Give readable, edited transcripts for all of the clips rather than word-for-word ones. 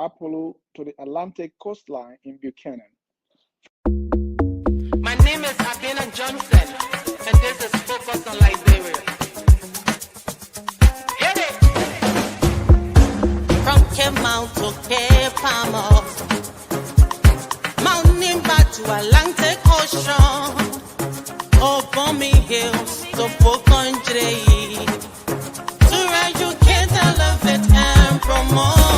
Apollo to the Atlantic coastline in Buchanan. My name is Abina Johnson, and this is Focus on Liberia. Hit it! From Cape Mount to Cape Palmer, Mount Nimba to Atlantic Ocean, Obomi Hills to Pocondre, to educate, elevate, and promote.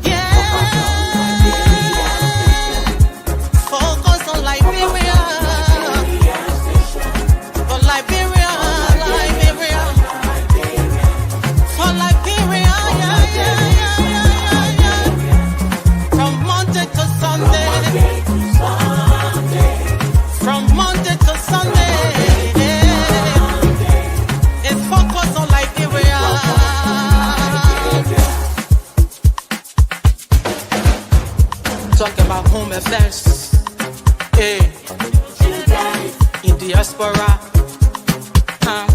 Yeah, focus on Liberia, for Liberia, Liberia, for Liberia, yeah, yeah, yeah, yeah, yeah. From Monday to Sunday, from Monday to Sunday, it's focus on Liberia. Talk about home affairs, hey, in diaspora, huh?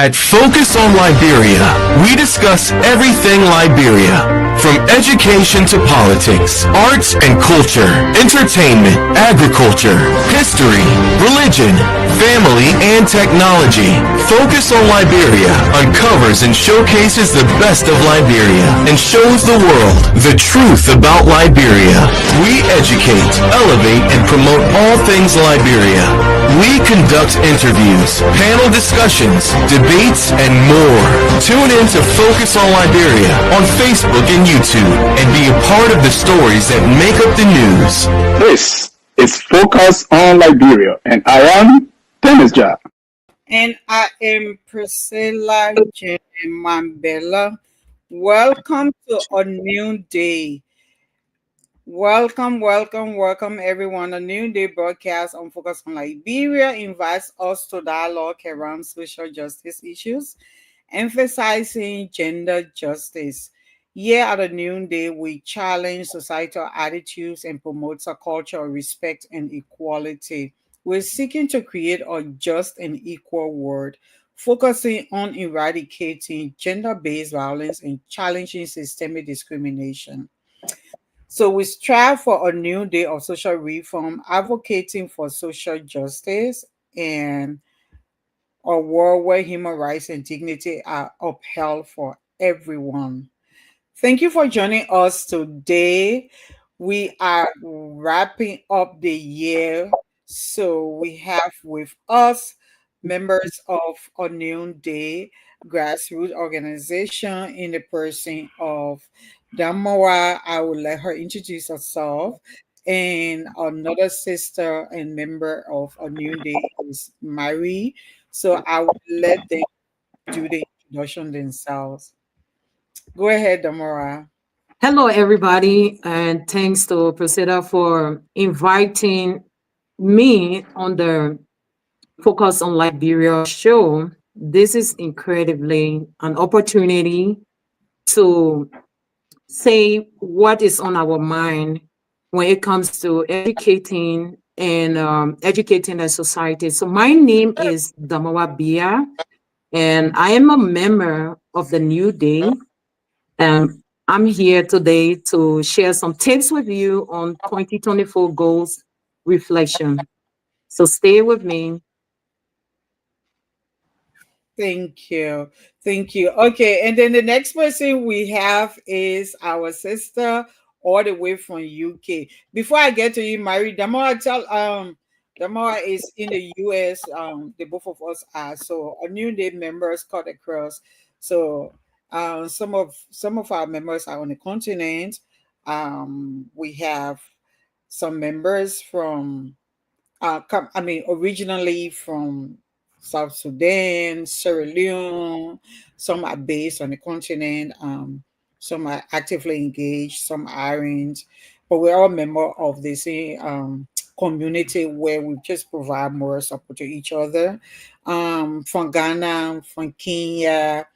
At Focus on Liberia, we discuss everything Liberia, from education to politics, arts and culture, entertainment, agriculture, history, religion, family, and technology. Focus on Liberia uncovers and showcases the best of Liberia and shows the world the truth about Liberia. We educate, elevate, and promote all things Liberia. We conduct interviews, panel discussions, debates, and more. Tune in to Focus on Liberia on Facebook and YouTube and be a part of the stories that make up the news. This is Focus on Liberia, and I am Dennis Ja. And I am Priscilla J. Mambella. Welcome to a new day. Welcome everyone. A new day broadcast on Focus on Liberia invites us to dialogue around social justice issues, emphasizing gender justice. Here at a noonday, we challenge societal attitudes and promote a culture of respect and equality. We're seeking to create a just and equal world, focusing on eradicating gender-based violence and challenging systemic discrimination. So we strive for a new day of social reform, advocating for social justice and a world where human rights and dignity are upheld for everyone. Thank you for joining us today. We are wrapping up the year, so we have with us members of a new day grassroots organization in the person of Damowa. I will let her introduce herself. And another sister and member of a new day is Marie. So I will let them do the introduction themselves. Go ahead, Damora. Hello, everybody, and thanks to Priscilla for inviting me on the Focus on Liberia show. This is incredibly an opportunity to say what is on our mind when it comes to educating and educating the society. So my name is Damowa Bia, and I am a member of the New Day. I'm here today to share some tips with you on 2024 goals reflection. So stay with me. Thank you. Thank you. Okay, and then the next person we have is our sister all the way from UK. Before I get to you, Mary, Damoa is in the US. The both of us are. So a new day members cut across. So some of our members are on the continent. We have some members from originally from South Sudan, Sierra Leone. Some are based on the continent. Some are actively engaged. Some aren't. But we're all member of the same community where we just provide more support to each other. From Ghana, from Kenya,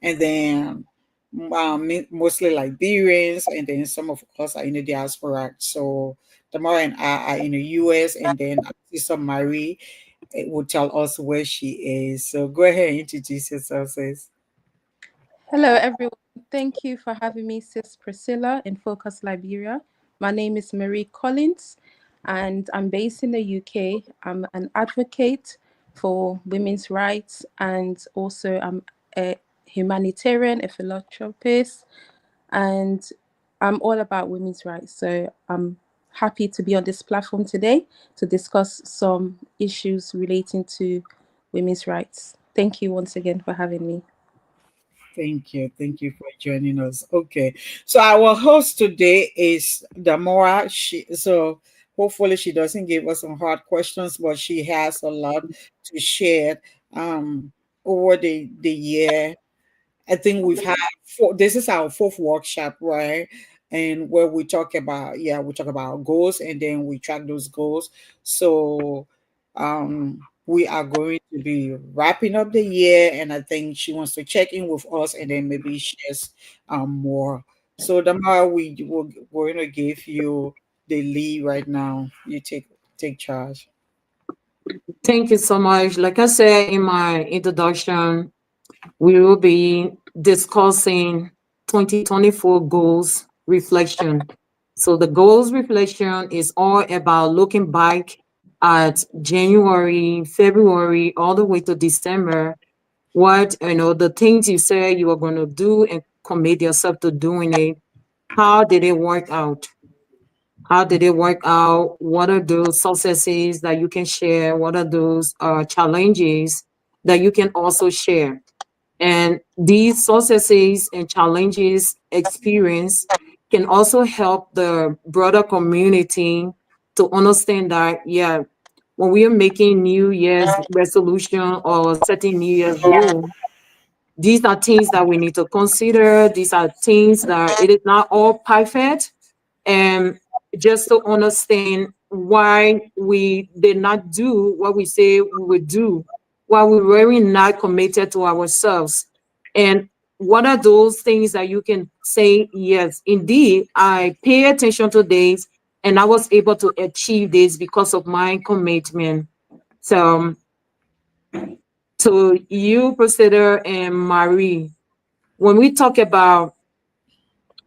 and then mostly Liberians, and then some of us are in the diaspora. So Tamara and I are in the US, and then our sister Marie will tell us where she is. So go ahead and introduce yourself, sis. Hello, everyone. Thank you for having me, Sis Priscilla, in Focus Liberia. My name is Marie Collins, and I'm based in the UK. I'm an advocate for women's rights, and also I'm a humanitarian, a philanthropist, and I'm all about women's rights. So I'm happy to be on this platform today to discuss some issues relating to women's rights. Thank you once again for having me. Thank you. Thank you for joining us. Okay. So our host today is Damowa. So hopefully she doesn't give us some hard questions, but she has a lot to share over the year. I think we've had this is our fourth workshop, right? And where we talk about, we talk about goals and then we track those goals. So we are going to be wrapping up the year, and I think she wants to check in with us and then maybe shares more. So Dama, we're going to give you the lead right now. You take charge. Thank you so much. Like I said in my introduction, we will be discussing 2024 goals reflection. So the goals reflection is all about looking back at January, February, all the way to December. What the things you said you were going to do and commit yourself to doing it. How did it work out? How did it work out? What are those successes that you can share? What are those challenges that you can also share? And these successes and challenges experience can also help the broader community to understand that, yeah, when we are making New Year's resolution or setting New Year's goal, these are things that we need to consider. These are things that it is not all perfect, and just to understand why we did not do what we say we would do, why we were not committed to ourselves, and what are those things that you can say, yes, indeed, I pay attention to this, and I was able to achieve this because of my commitment. So, to you, Procedure and Marie, when we talk about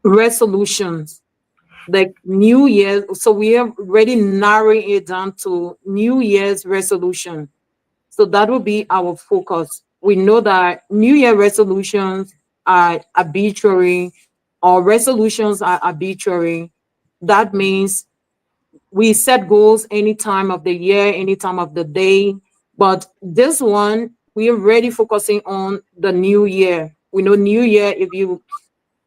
resolutions, like New Year. So we have already narrowed it down to New Year's resolution. So that will be our focus. We know that New Year resolutions are arbitrary, or resolutions are arbitrary. That means we set goals any time of the year, any time of the day. But this one, we are already focusing on the new year. We know New Year, if you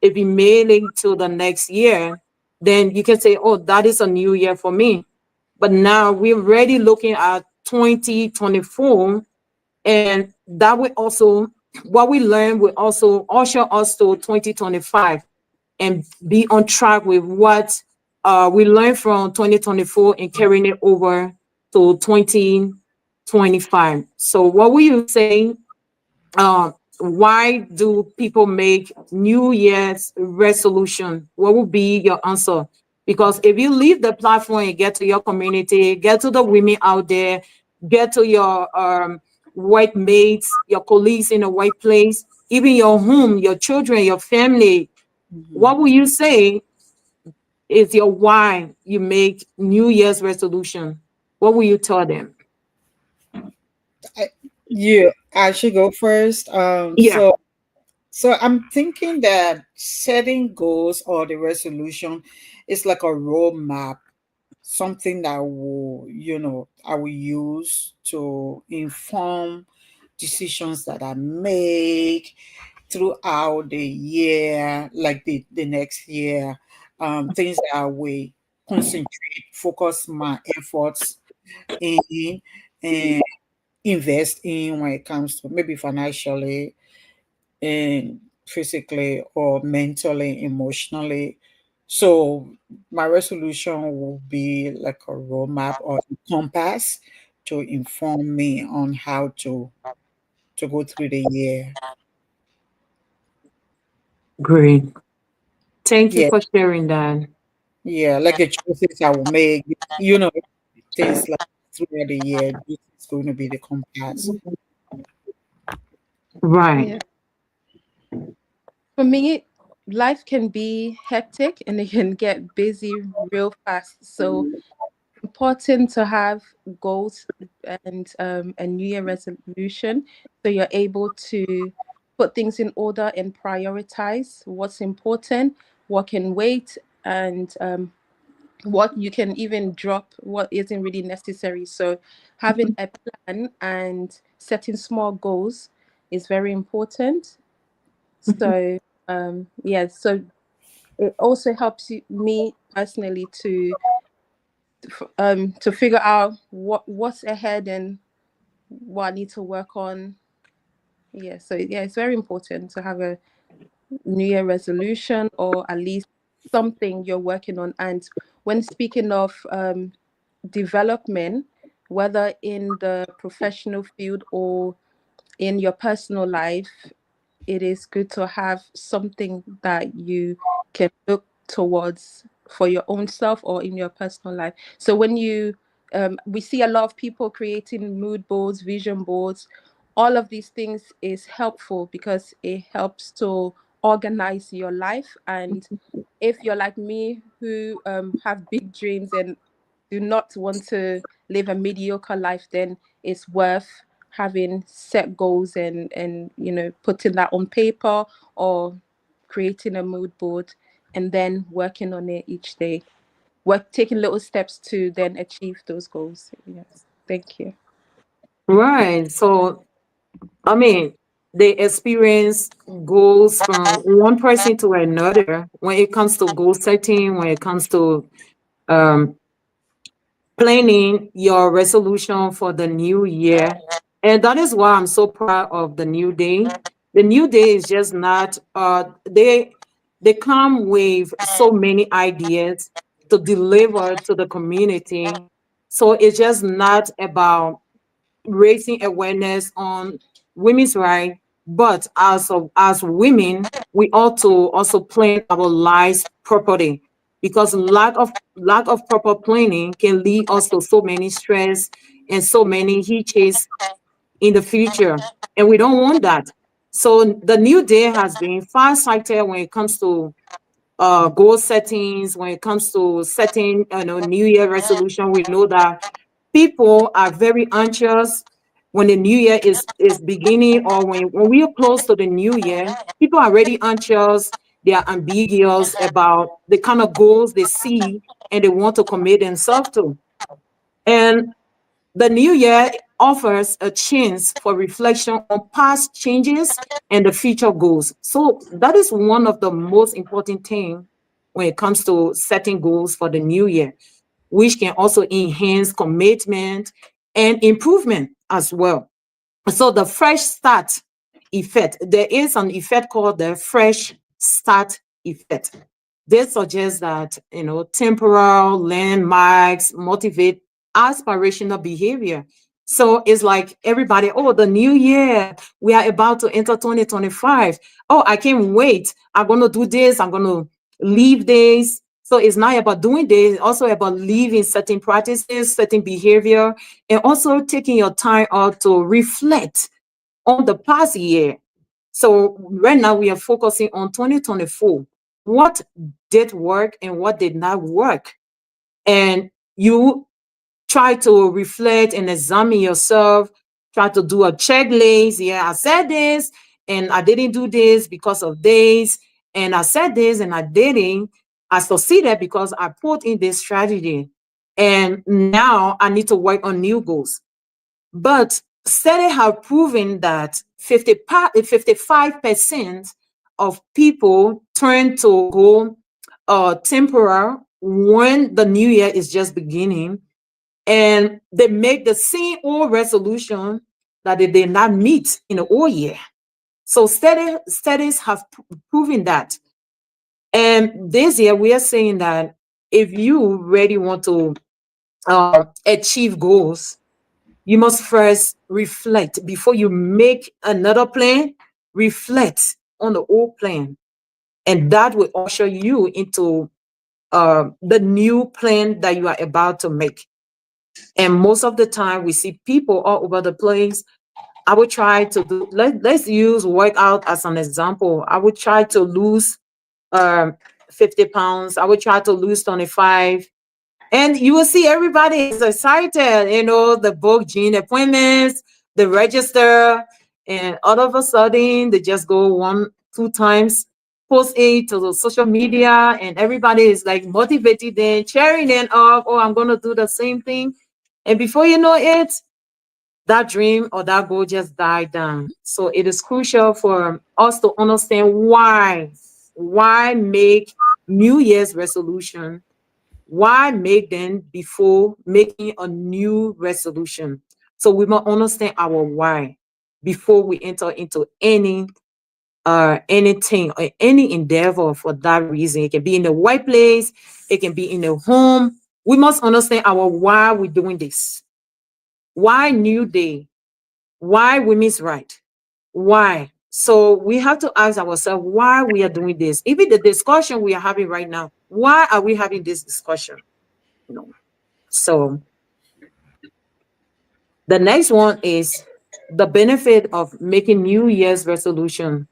mail it to the next year, then you can say, oh, that is a new year for me. But now we're already looking at 2024, and that will also, what we learn will also usher us to 2025 and be on track with what we learned from 2024 and carrying it over to 2025. So what will you say, why do people make New Year's resolution? What would be your answer? Because if you leave the platform and get to your community, get to the women out there, get to your workmates, your colleagues in the workplace, even your home, your children, your family, what will you say is your why you make New Year's resolution? What will you tell them? I should go first. Yeah, So I'm thinking that setting goals or the resolution is like a roadmap, something that I will use to inform decisions that I make throughout the year, like the next year, things that I will concentrate, focus my efforts in and invest in when it comes to maybe financially and physically or mentally, emotionally. So my resolution will be like a roadmap or a compass to inform me on how to go through the year. great. Thank you Yeah, for sharing that. yeah, like the choices I will make, things like throughout the year. This is going to be the compass. Right. Yeah. For me, life can be hectic and it can get busy real fast. So important to have goals and a New Year resolution, so you're able to put things in order and prioritize what's important, what can wait, and what you can even drop, what isn't really necessary. So having a plan and setting small goals is very important. So yeah, so it also helps me personally to figure out what's ahead and what I need to work on. Yeah, so yeah, it's very important to have a New Year resolution, or at least something you're working on. And when speaking of development, whether in the professional field or in your personal life, it is good to have something that you can look towards for your own self or in your personal life. So when you we see a lot of people creating mood boards, vision boards. All of these things is helpful because it helps to organize your life. And if you're like me, who have big dreams and do not want to live a mediocre life, then it's worth having set goals and putting that on paper or creating a mood board and then working on it each day. Work taking little steps to then achieve those goals. Yes. Thank you. Right. So, I mean, they experience goals from one person to another when it comes to goal setting, when it comes to um, planning your resolution for the new year. And that is why I'm so proud of the new day. The new day is just not they come with so many ideas to deliver to the community. So it's just not about raising awareness on women's rights, but as women, we ought to also plan our lives properly, because lack of proper planning can lead us to so many stress and so many hitches in the future, and we don't want that. So the new day has been far-sighted when it comes to goal settings, when it comes to setting new year resolution. We know that people are very anxious when the new year is beginning, or when we are close to the new year. People are already anxious, they are ambiguous about the kind of goals they see and they want to commit themselves to. And the new year offers a chance for reflection on past changes and the future goals. So that is one of the most important things when it comes to setting goals for the new year, which can also enhance commitment and improvement as well. So the fresh start effect, there is an effect called the fresh start effect. This suggests that temporal landmarks motivate aspirational behavior. So it's like everybody, oh, the new year, we are about to enter 2025. Oh, I can't wait. I'm going to do this. I'm going to leave this. So it's not about doing this, it's also about leaving certain practices, certain behavior, and also taking your time out to reflect on the past year. So right now we are focusing on 2024. What did work and what did not work? And you try to reflect and examine yourself, try to do a checklist. Yeah, I said this and I didn't do this because of this. And I said this and I didn't. I succeeded because I put in this strategy. And now I need to work on new goals. But studies have proven that 55% of people turn to go temporal when the new year is just beginning, and they make the same old resolution that they did not meet in the old year. So studies have proven that. And this year we are saying that if you really want to achieve goals, you must first reflect before you make another plan. Reflect on the old plan, and that will usher you into the new plan that you are about to make. And most of the time, we see people all over the place I would try to do, let's use workout as an example. I would try to lose um 50 pounds. I would try to lose 25. And you will see everybody is excited, the book gene appointments, the register, and all of a sudden they just go one, two times, post it to the social media, and everybody is like motivated and cheering them up. Oh, I'm gonna do the same thing. And before you know it, that dream or that goal just died down. So it is crucial for us to understand why make New Year's resolution, why make them before making a new resolution. So we must understand our why before we enter into anything or any endeavor for that reason. It can be in the workplace, it can be in the home. We must understand our why we're doing this. Why new day? Why women's right? Why? So we have to ask ourselves why we are doing this. Even the discussion we are having right now, why are we having this discussion? You know. So the next one is the benefit of making New Year's resolution.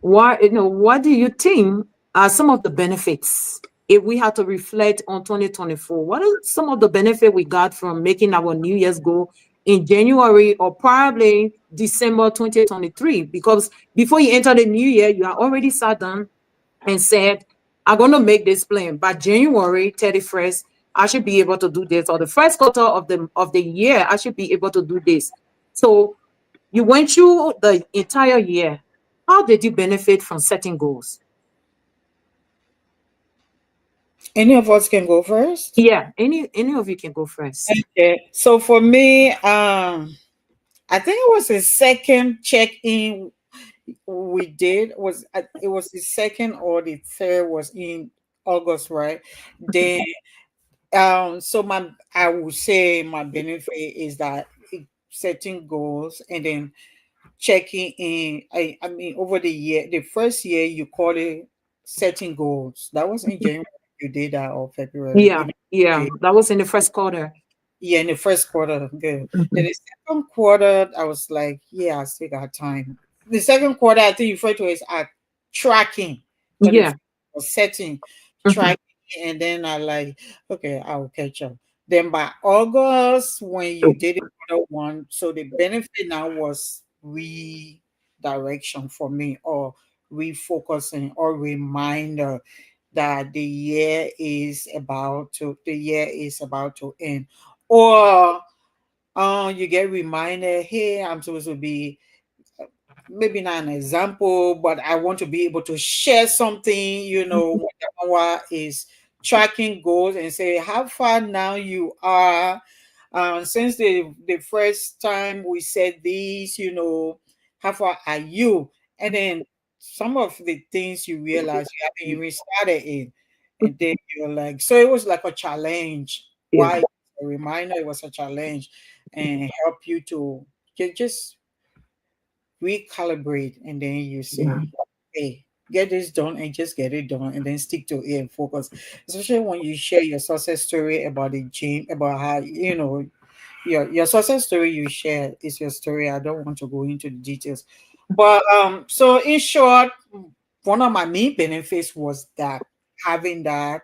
What do you think are some of the benefits? If we have to reflect on 2024, what are some of the benefit we got from making our New Year's goal in January or probably December 2023? Because before you enter the new year, you are already sat down and said, I'm going to make this plan by January 31st. I should be able to do this, or the first quarter of the year, I should be able to do this. So you went through the entire year. How did you benefit from setting goals? Any of us can go first? Yeah, any of you can go first. Okay. So for me, I think it was the second check-in we did was it was the second or the third was in August, right? Then so my I would say my benefit is that setting goals and then checking in. I mean over the year, the first year you call it setting goals. That was in January you did that or February. Yeah, yeah, that was in the first quarter. Yeah, in the first quarter, good. Then Mhm. the second quarter, I was like, yeah, I still got time. The second quarter, I think you refer to it as tracking, but the Yeah. first was setting, Mhm. tracking, and then I like, okay, I'll catch up. Then by August, when you did the other one, so the benefit now was redirection for me or refocusing or reminder that the year is about to end or you get reminded, hey, I'm supposed to be maybe not an example, but I want to be able to share something, when Damowa is tracking goals and say how far now you are since the first time we said this, how far are you? And then some of the things you realize you haven't even started in. And then you're like, so it was like a challenge. Yeah. Why a reminder, it was a challenge and help you to just recalibrate. And then you Yeah. say, hey, get this done and just get it done and then stick to it and focus. Especially when you share your success story about the gym, about how, your success story you share is your story. I don't want to go into the details. But so in short, one of my main benefits was that having that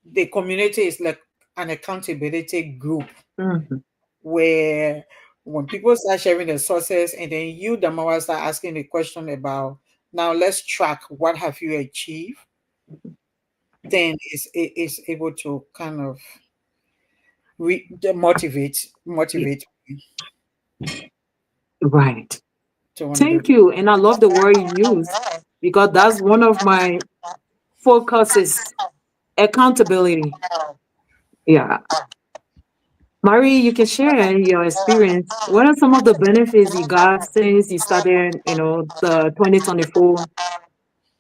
the community is like an accountability group Mhm. where when people start sharing their sources and then you Damawa start asking the question about now let's track what have you achieved, then it's able to kind of motivate me Right. to want to do. Thank you. And I love the word you use because that's one of my focuses, accountability. Yeah. Marie, you can share your experience. What are some of the benefits you got since you started, the 2024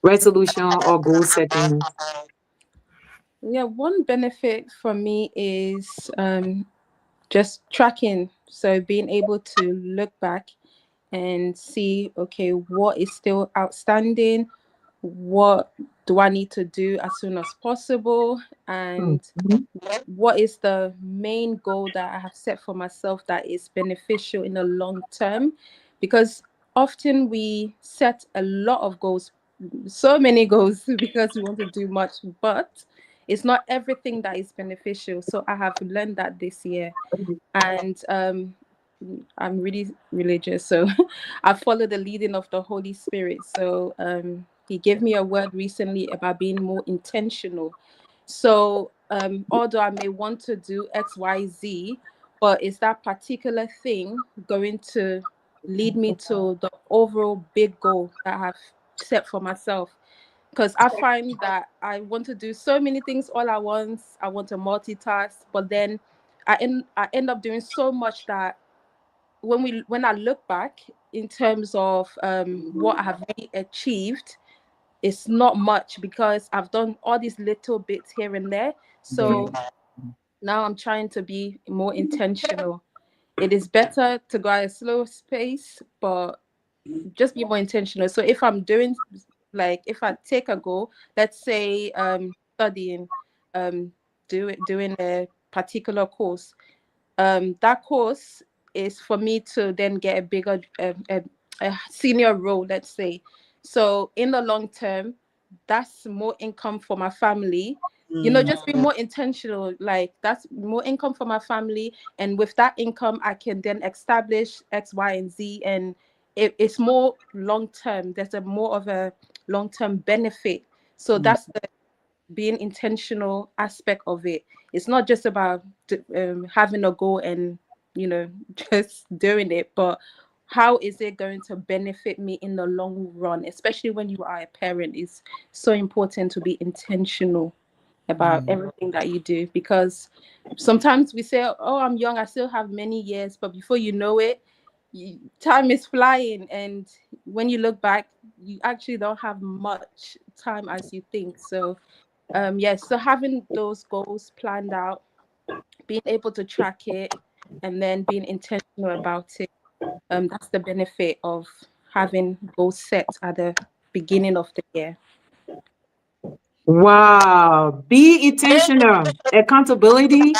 resolution or goal setting? Yeah, one benefit for me is just tracking. So being able to look back and see, okay, what is still outstanding, what do I need to do as soon as possible, and Mhm. what is the main goal that I have set for myself that is beneficial in the long term. Because often we set a lot of goals, so many goals, because we want to do much, but it's not everything that is beneficial. So I have learned that this year. And I'm really religious, so I follow the leading of the Holy Spirit. So he gave me a word recently about being more intentional. So although I may want to do XYZ, but is that particular thing going to lead me to the overall big goal that I have set for myself? Because I find that I want to do so many things all at once. I want to multitask, but then I end up doing so much that when I look back in terms of what I have really achieved, it's not much, because I've done all these little bits here and there. So now I'm trying to be more intentional. It is better to go at a slow pace, but just be more intentional. So if I'm doing, like, if I take a goal, let's say studying, um doing a particular course, that course is for me to then get a bigger a senior role, let's say. So in the long term, that's more income for my family. Just be more intentional, like that's more income for my family, and with that income I can then establish X, Y, and Z, and it's more long term. There's a more of a long term benefit. So that's the being intentional aspect of it. It's not just about having a goal and just doing it, but how is it going to benefit me in the long run? Especially when you are a parent, it's so important to be intentional about everything that you do, because sometimes we say, oh, I'm young, I still have many years, but before you know it, time is flying, and when you look back, you actually don't have much time as you think. So yes, so having those goals planned out, being able to track it, and then being intentional about it, that's the benefit of having goals set at the beginning of the year. Wow. Be intentional. Accountability.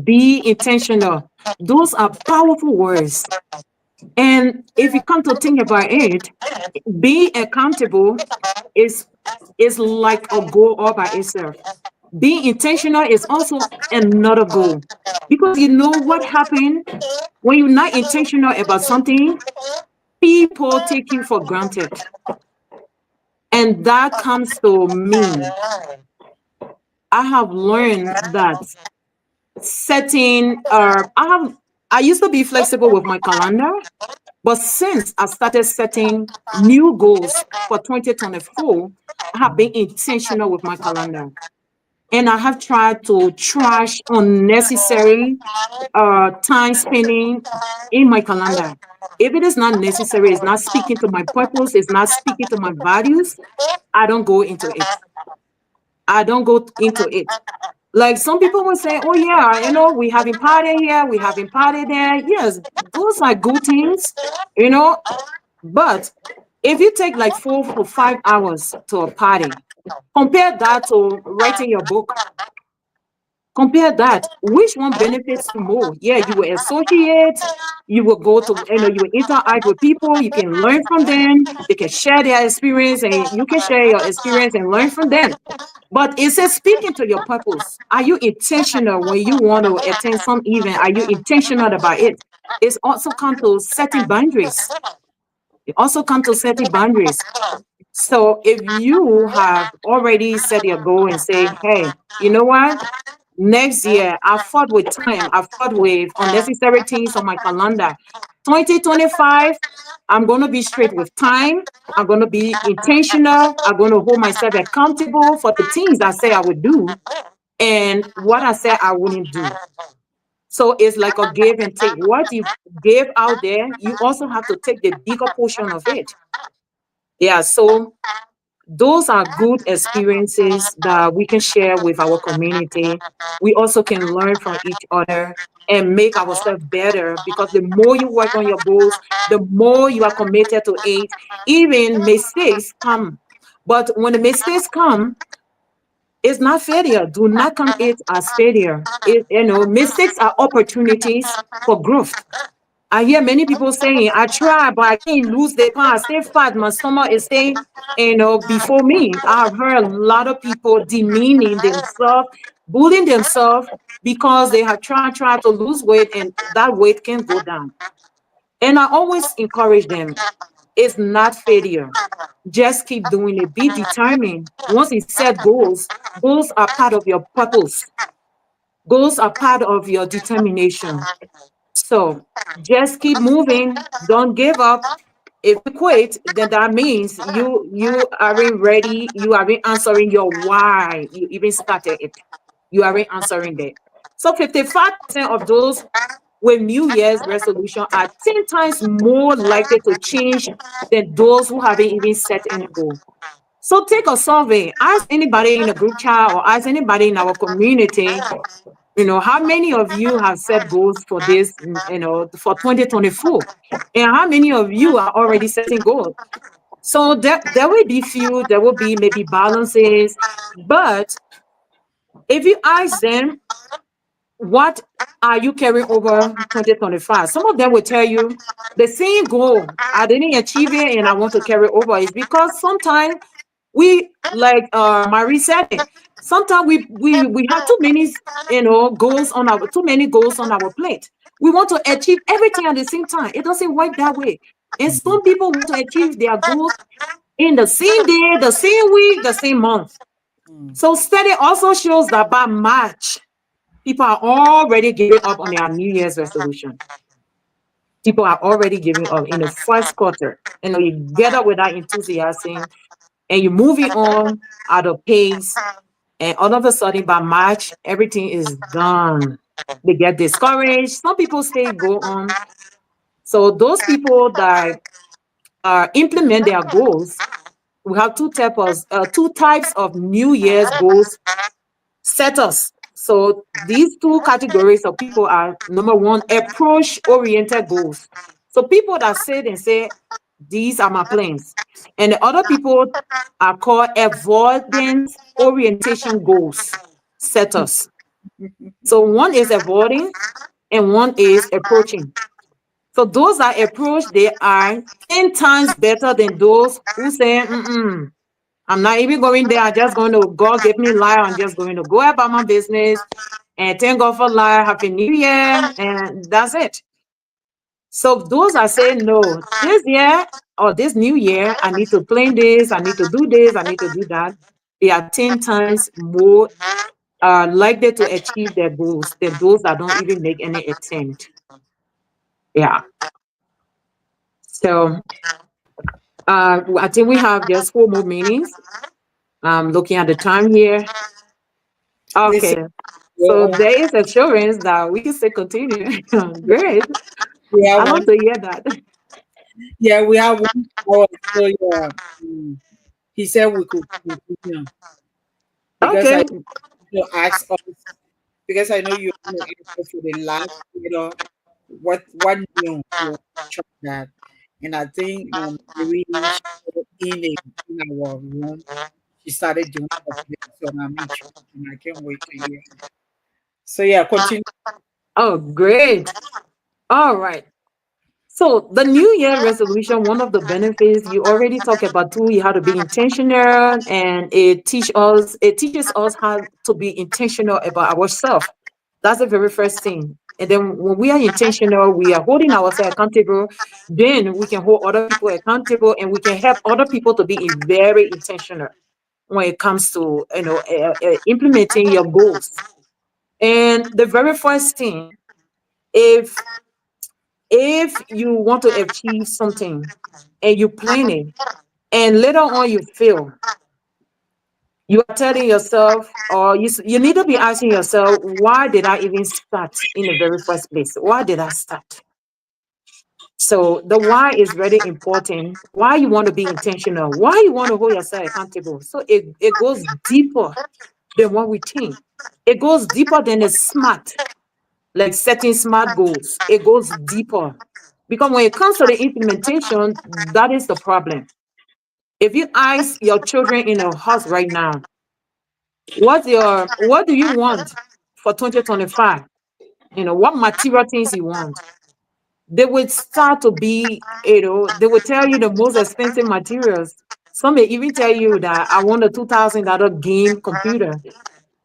Be intentional. Those are powerful words. And if you come to think about it, being accountable is is like a goal all by itself. Being intentional is also another goal. Because you know what happened when you're not intentional about something, people take you for granted. And that comes to me. I have learned that setting I used to be flexible with my calendar, but since I started setting new goals for 2024, I have been intentional with my calendar. And I have tried to trash unnecessary time spending in my calendar. If it is not necessary, it's not speaking to my purpose, it's not speaking to my values, I don't go into it. I don't go into it. Like some people will say, oh yeah, we having party here, we having party there. Yes, those are good things, you know. But if you take like 4 or 5 hours to a party, compare that to writing your book. Compare that. Which one benefits you more? Yeah, you will associate, you will go to, you will interact with people, you can learn from them, they can share their experience, and you can share your experience and learn from them. But it says speaking to your purpose. Are you intentional when you want to attend some event? Are you intentional about it? It's also come to setting boundaries. It also come to setting boundaries. So if you have already set your goal and say, hey, you know what? Next year, I fought with time. I fought with unnecessary things on my calendar. 2025, I'm going to be straight with time. I'm going to be intentional. I'm going to hold myself accountable for the things I say I would do and what I said I wouldn't do. So it's like a give and take. What you give out there, you also have to take the bigger portion of it. Yeah. So those are good experiences that we can share with our community. We also can learn from each other and make ourselves better, because the more you work on your goals, the more you are committed to it. Even mistakes come. But when the mistakes come, it's not failure. Do not count it as failure. Mistakes are opportunities for growth. I hear many people saying, I try, but I can't lose the pound. I stay fat. My stomach is staying, before me. I've heard a lot of people demeaning themselves, bullying themselves because they have tried to lose weight and that weight can go down. And I always encourage them, it's not failure. Just keep doing it. Be determined. Once you set goals, goals are part of your purpose. Goals are part of your determination. So just keep moving. Don't give up. If you quit, then that means you aren't ready. You aren't answering your why you even started it. You aren't answering that. So 55% of those with New Year's resolution are 10 times more likely to change than those who haven't even set any goal. So take a survey. Ask anybody in a group chat or ask anybody in our community, how many of you have set goals for this, for 2024? And how many of you are already setting goals? So there will be few, there will be maybe balances, but if you ask them, what are you carrying over 2025? Some of them will tell you the same goal. I didn't achieve it and I want to carry over. It's because sometimes we, like Marie said it, sometimes we have too many goals on our too many goals on our plate. We want to achieve everything at the same time. It doesn't work that way. And some people want to achieve their goals in the same day, the same week, the same month. So study also shows that by March, people are already giving up on their New Year's resolution. People are already giving up in the first quarter. You get up with that enthusiasm and you're moving on at a pace. And all of a sudden, by March, everything is done. They get discouraged. Some people stay, go on. So those people that implement their goals, we have two types of New Year's goals setters. So these two categories of people are, number one, approach-oriented goals. So people that sit and say, these are my plans. And the other people are called avoidance orientation goals setters. So one is avoiding and one is approaching. So those that approach, they are 10 times better than those who say, I'm not even going there. I'm just going to, God give me life. I'm just going to go about my business and thank God for life. Happy New Year. And that's it. So those are saying, no, this year or this new year, I need to plan this. I need to do this. I need to do that. They are 10 times more likely to achieve their goals than those that don't even make any attempt. Yeah. So I think we have just 4 more minutes. I'm looking at the time here. Listen, Okay. So there is assurance that we can still continue. Great. we have I one. love to hear that. Yeah, we have 1 hour. So yeah, he said we could continue because I Okay. to ask us because I know you're going to answer for the last. What new you try that, and I think Marie she put in our room. She started doing that today, so I'm interested, and I can't wait to hear. So yeah, continue. Oh, great. All right. So the New Year resolution, one of the benefits you already talked about too, you have to be intentional, and it teaches us how to be intentional about ourselves. That's the very first thing. And then when we are intentional, we are holding ourselves accountable, then we can hold other people accountable and we can help other people to be very intentional when it comes to implementing your goals. And the very first thing, if you want to achieve something and you plan it and later on you fail, you are telling yourself, or you need to be asking yourself, why did I even start in the very first place? Why did I start? So the why is very important. Why you want to be intentional, why you want to hold yourself accountable. So it goes deeper than what we think. It goes deeper than a smart, like setting smart goals. It goes deeper because when it comes to the implementation, that is the problem. If you ask your children in a house right now, what do you want for 2025? What material things you want? They would start to be, they will tell you the most expensive materials. Some may even tell you that I want a $2,000 game computer.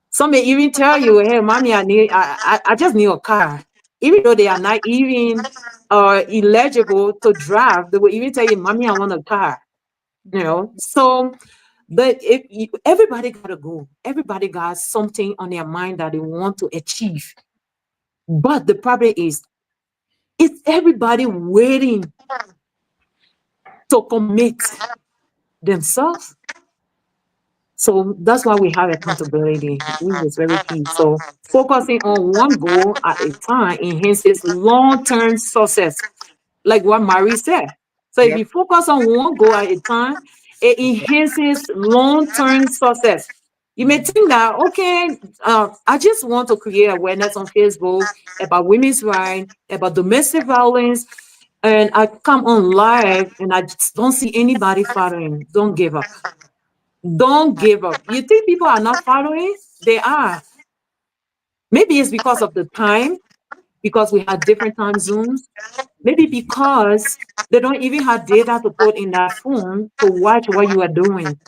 Some may even tell you, hey, mommy, I just need a car. Even though they are not even eligible to drive, they will even tell you, mommy, I want a car. So but everybody got a goal. Everybody got something on their mind that they want to achieve. But the problem is everybody waiting to commit themselves. So that's why we have accountability, which is very key. So focusing on one goal at a time enhances long-term success, like what Marie said. So if Yep. you focus on one goal at a time, it enhances long-term success. You may think that, okay, I just want to create awareness on Facebook about women's rights, about domestic violence, and I come on live and I just don't see anybody following. Don't give up. Don't give up. You think people are not following? They are. Maybe it's because of the time, because we had different time zones. Maybe because they don't even have data to put in that phone to watch what you are doing.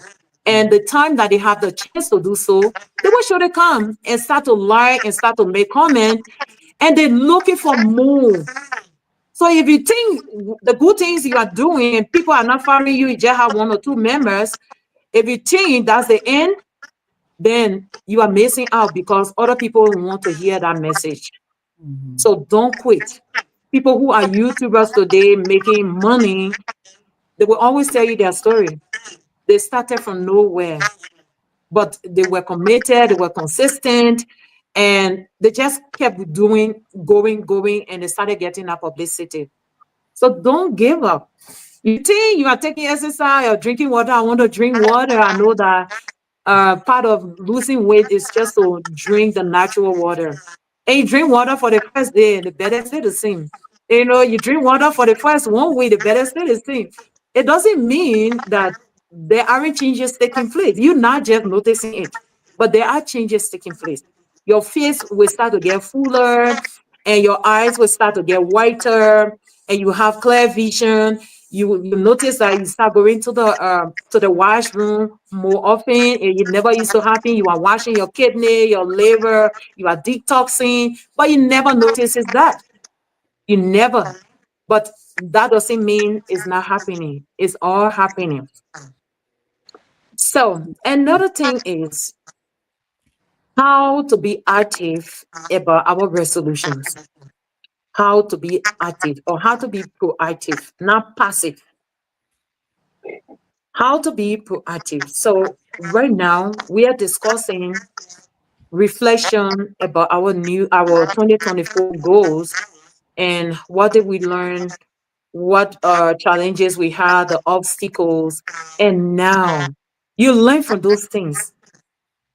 And the time that they have the chance to do so, they will surely come and start to like and start to make comment, and they're looking for more. So if you think the good things you are doing and people are not following you, you just have one or two members. If you think that's the end, then you are missing out because other people want to hear that message. So don't quit. People who are YouTubers today making money, they will always tell you their story. They started from nowhere, but they were committed, they were consistent, and they just kept doing, going, and they started getting that publicity. So don't give up. You think you are taking exercise or drinking water? I want to drink water. I know that part of losing weight is just to drink the natural water. And you drink water for the first day, and the better stay the same. You drink water for the first 1 week, the better stay the same. It doesn't mean that there aren't changes taking place. You're not just noticing it, but there are changes taking place. Your face will start to get fuller, and your eyes will start to get whiter, and you have clear vision. You notice that you start going to the washroom more often, and it never used to happen. You are washing your kidney, your liver, you are detoxing, but you never notices that. You never. But that doesn't mean it's not happening. It's all happening. So another thing is how to be active about our resolutions. How to be active or how to be proactive, not passive. How to be proactive. So right now we are discussing reflection about our 2024 goals and what did we learn, what challenges we had, the obstacles, and now you learn from those things.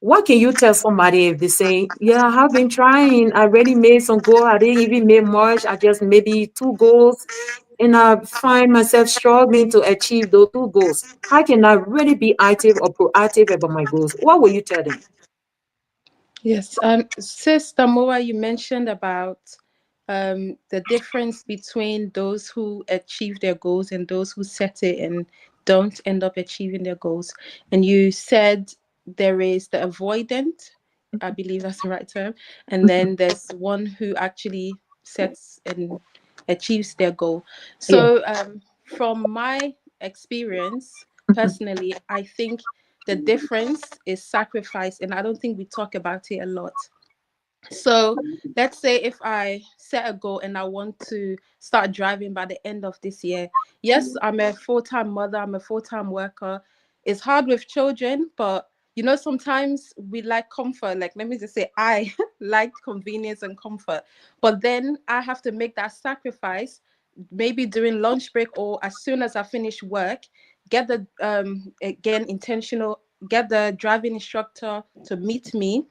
What can you tell somebody if they say, yeah, I have been trying, I already made some goals, I didn't even make much, I just maybe two goals, and I find myself struggling to achieve those two goals. How can I really be active or proactive about my goals? What will you tell them? Yes, Sis Damowa, you mentioned about the difference between those who achieve their goals and those who set it and don't end up achieving their goals. And you said there is the avoidant, I believe that's the right term, and then there's one who actually sets and achieves their goal. Yeah. So, from my experience, personally, I think the difference is sacrifice, and I don't think we talk about it a lot. So let's say if I set a goal and I want to start driving by the end of this year. Yes, I'm a full-time mother, I'm a full-time worker. It's hard with children, but sometimes we like comfort. Like, let me just say, I like convenience and comfort. But then I have to make that sacrifice, maybe during lunch break or as soon as I finish work, get the again intentional, get the driving instructor to meet me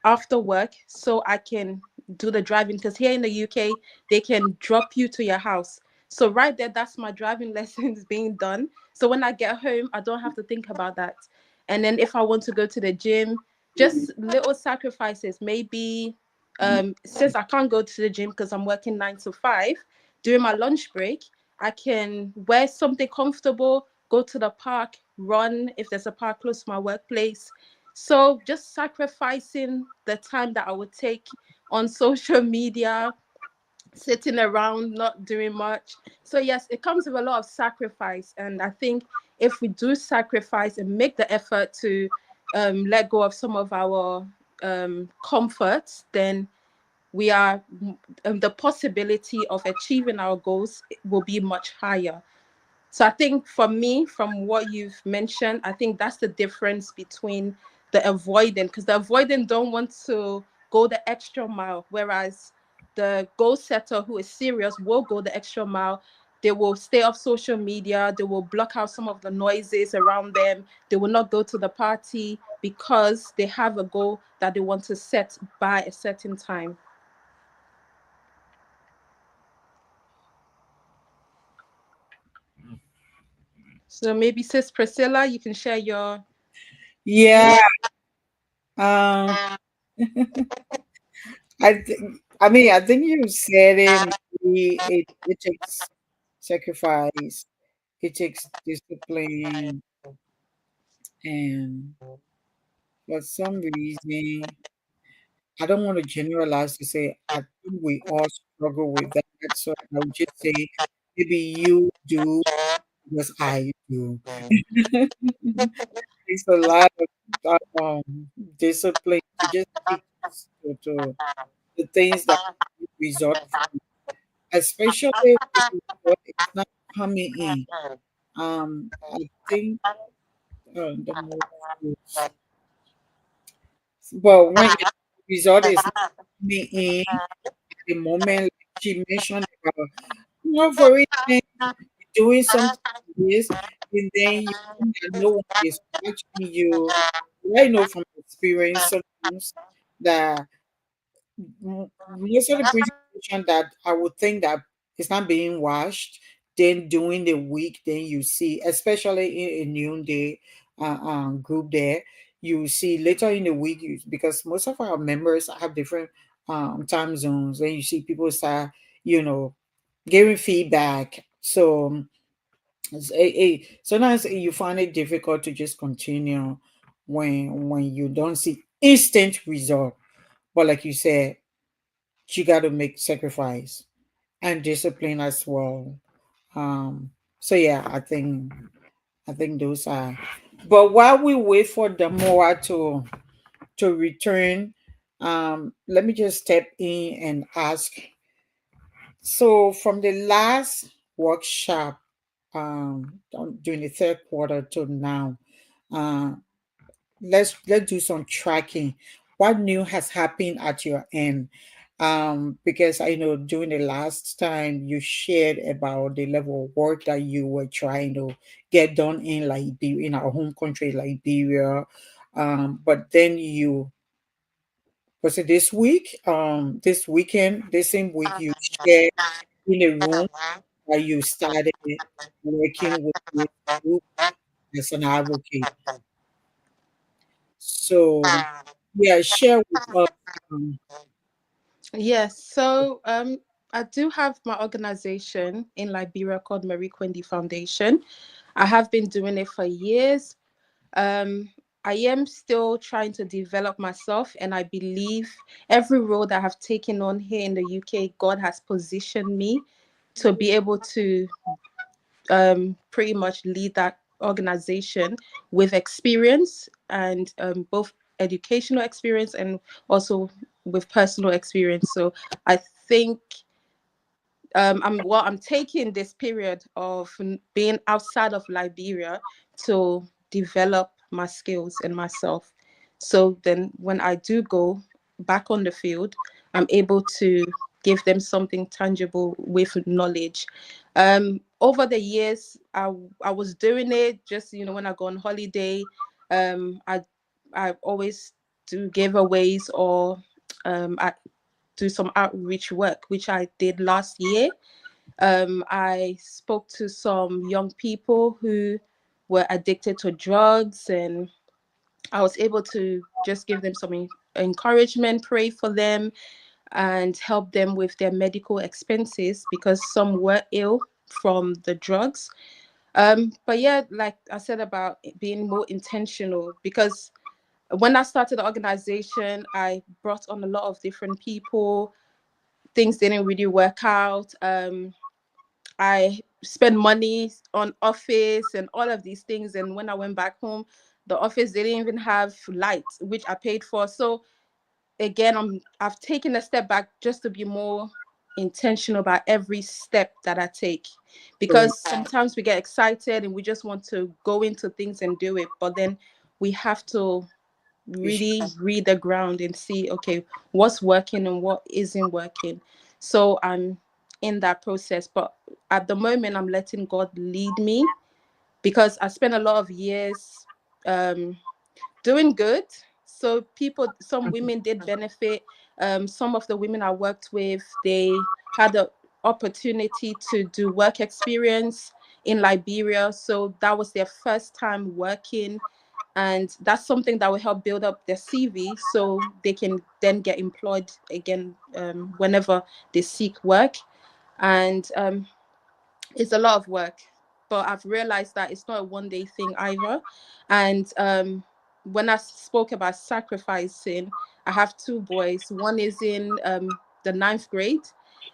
after work so I can do the driving, because here in the UK they can drop you to your house. So right there, that's my driving lessons being done. So when I get home, I don't have to think about that. And then if I want to go to the gym, just little sacrifices. Maybe since I can't go to the gym because I'm working 9 to 5, during my lunch break, I can wear something comfortable, go to the park, run if there's a park close to my workplace. So just sacrificing the time that I would take on social media, sitting around, not doing much. So yes, it comes with a lot of sacrifice. And I think if we do sacrifice and make the effort to let go of some of our comforts, then we are the possibility of achieving our goals will be much higher. So I think for me, from what you've mentioned, I think that's the difference between the avoidant, because the avoidant don't want to go the extra mile, whereas the goal setter who is serious will go the extra mile. They will stay off social media. They will block out some of the noises around them. They will not go to the party because they have a goal that they want to set by a certain time. So maybe Sis Priscilla, you can share your Yeah. Um, I think you said it. Maybe it takes sacrifice. It takes discipline, and for some reason, I don't want to generalize to say I think we all struggle with that. So I would just say maybe you do because I do. It's a lot of discipline to just stick to the things that result from, especially when the result is not coming in. I think the most, well, when the result is not coming in at the moment, like she mentioned about, for instance, doing something like this, and then you think that no one is watching you. I know from experience sometimes that most of the presentation that I would think that it's not being watched, then during the week, then you see, especially in a noonday group there, you see later in the week, because most of our members have different time zones, then you see people start, you know, giving feedback. So sometimes you find it difficult to just continue when you don't see instant result. But like you said, you got to make sacrifice and discipline as well. So yeah, I think those are. But while we wait for Damowa to return, let me just step in and ask. So from the last workshop, during the third quarter to now, uh, let's do some tracking. What new has happened at your end? Because I know during the last time you shared about the level of work that you were trying to get done in Liberia, in our home country, Liberia. But then you, was it this week? This weekend, this same week, you shared in a room that you started working with this group as an advocate. So, yeah, share with us. Um, Yes, so I do have my organization in Liberia called Marie Quendi Foundation. I have been doing it for years. Um, I am still trying to develop myself, and I believe every role that I have taken on here in the UK, God has positioned me to be able to pretty much lead that organization with experience and both educational experience and also with personal experience. So I think I'm taking this period of being outside of Liberia to develop my skills and myself. So then when I do go back on the field, I'm able to give them something tangible with knowledge. Over the years, I was doing it just, when I go on holiday, I always do giveaways or I do some outreach work, which I did last year. I spoke to some young people who were addicted to drugs, and I was able to just give them some encouragement, pray for them, and help them with their medical expenses because some were ill from the drugs. But yeah, like I said about being more intentional, because when I started the organization, I brought on a lot of different people. Things didn't really work out. I spent money on office and all of these things. And when I went back home, the office didn't even have light, which I paid for. So again, I've taken a step back just to be more intentional about every step that I take, because sometimes we get excited and we just want to go into things and do it, but then we have to really read the ground and see, okay, what's working and what isn't working. So I'm in that process, but at the moment I'm letting God lead me, because I spent a lot of years um doing good. So people, some women did benefit. Some of the women I worked with, they had the opportunity to do work experience in Liberia. So that was their first time working. And that's something that will help build up their CV so they can then get employed again whenever they seek work. And it's a lot of work, but I've realized that it's not a one day thing either. And when I spoke about sacrificing, I have two boys. One is in the ninth grade,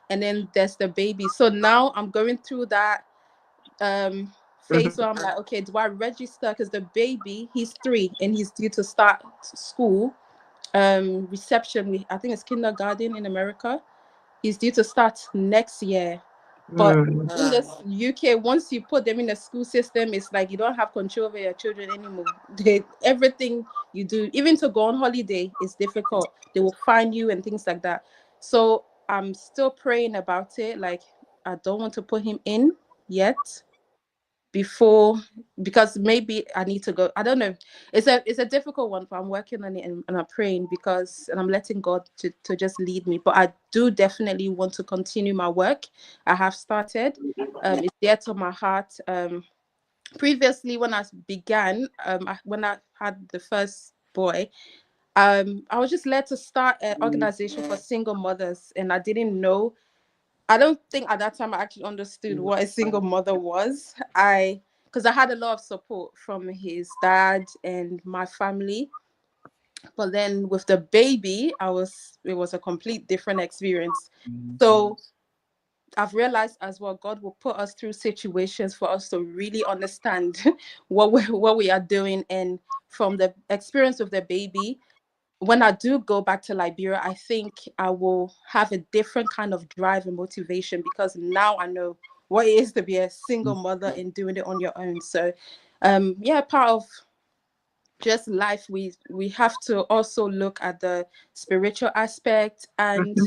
and then there's the baby. So now I'm going through that phase where I'm like, okay, do I register? Because the baby, he's 3 and he's due to start school. Reception, I think it's kindergarten in America. He's due to start next year. But in this UK, once you put them in the school system, it's like you don't have control over your children anymore. Everything you do, even to go on holiday, is difficult. They will fine you and things like that. So I'm still praying about it. Like, I don't want to put him in yet before, because maybe I need to go. I don't know. It's a difficult one, but I'm working on it, and I'm praying, because, and I'm letting God to just lead me. But I do definitely want to continue my work. I have started. It's dear to my heart. Previously, when I began, when I had the first boy, I was just led to start an organization for single mothers, and I didn't know. I don't think at that time I actually understood what a single mother was. Because I had a lot of support from his dad and my family, but then with the baby, it was a complete different experience. So I've realized as well, God will put us through situations for us to really understand what we are doing. And from the experience with the baby, when I do go back to Liberia, I think I will have a different kind of drive and motivation, because now I know what it is to be a single mother and doing it on your own. So, yeah, part of just life, we have to also look at the spiritual aspect, and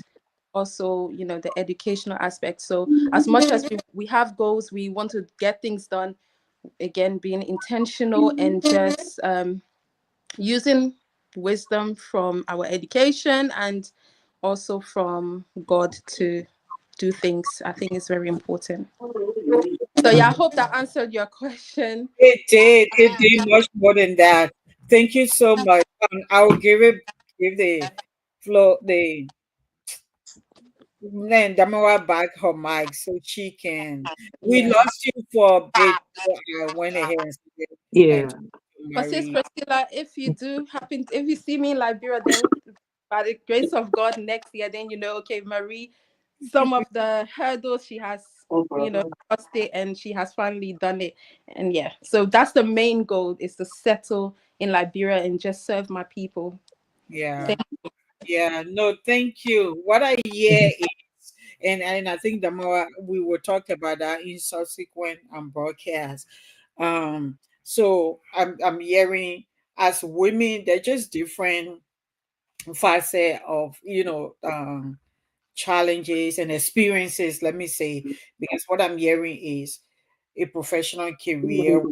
also, the educational aspect. So as much as we have goals, we want to get things done, again, being intentional and just using wisdom from our education and also from God to do things, I think is very important. So yeah, I hope that answered your question. It did. It did much more than that. Thank you so much. I'll give the floor the then Damowa back her mic so she can. We Yeah. lost you for a bit before I went ahead and said, Yeah. But sis Marie. Priscilla, if you see me in Liberia, then by the grace of God next year, then okay, Marie, some of the hurdles she has, crossed it, and she has finally done it. And yeah, so that's the main goal, is to settle in Liberia and just serve my people. Yeah. Yeah. No, thank you. What I hear is, and I think the more we will talk about that in subsequent broadcasts. So I'm hearing, as women, they're just different facet of challenges and experiences, let me say, because what I'm hearing is a professional career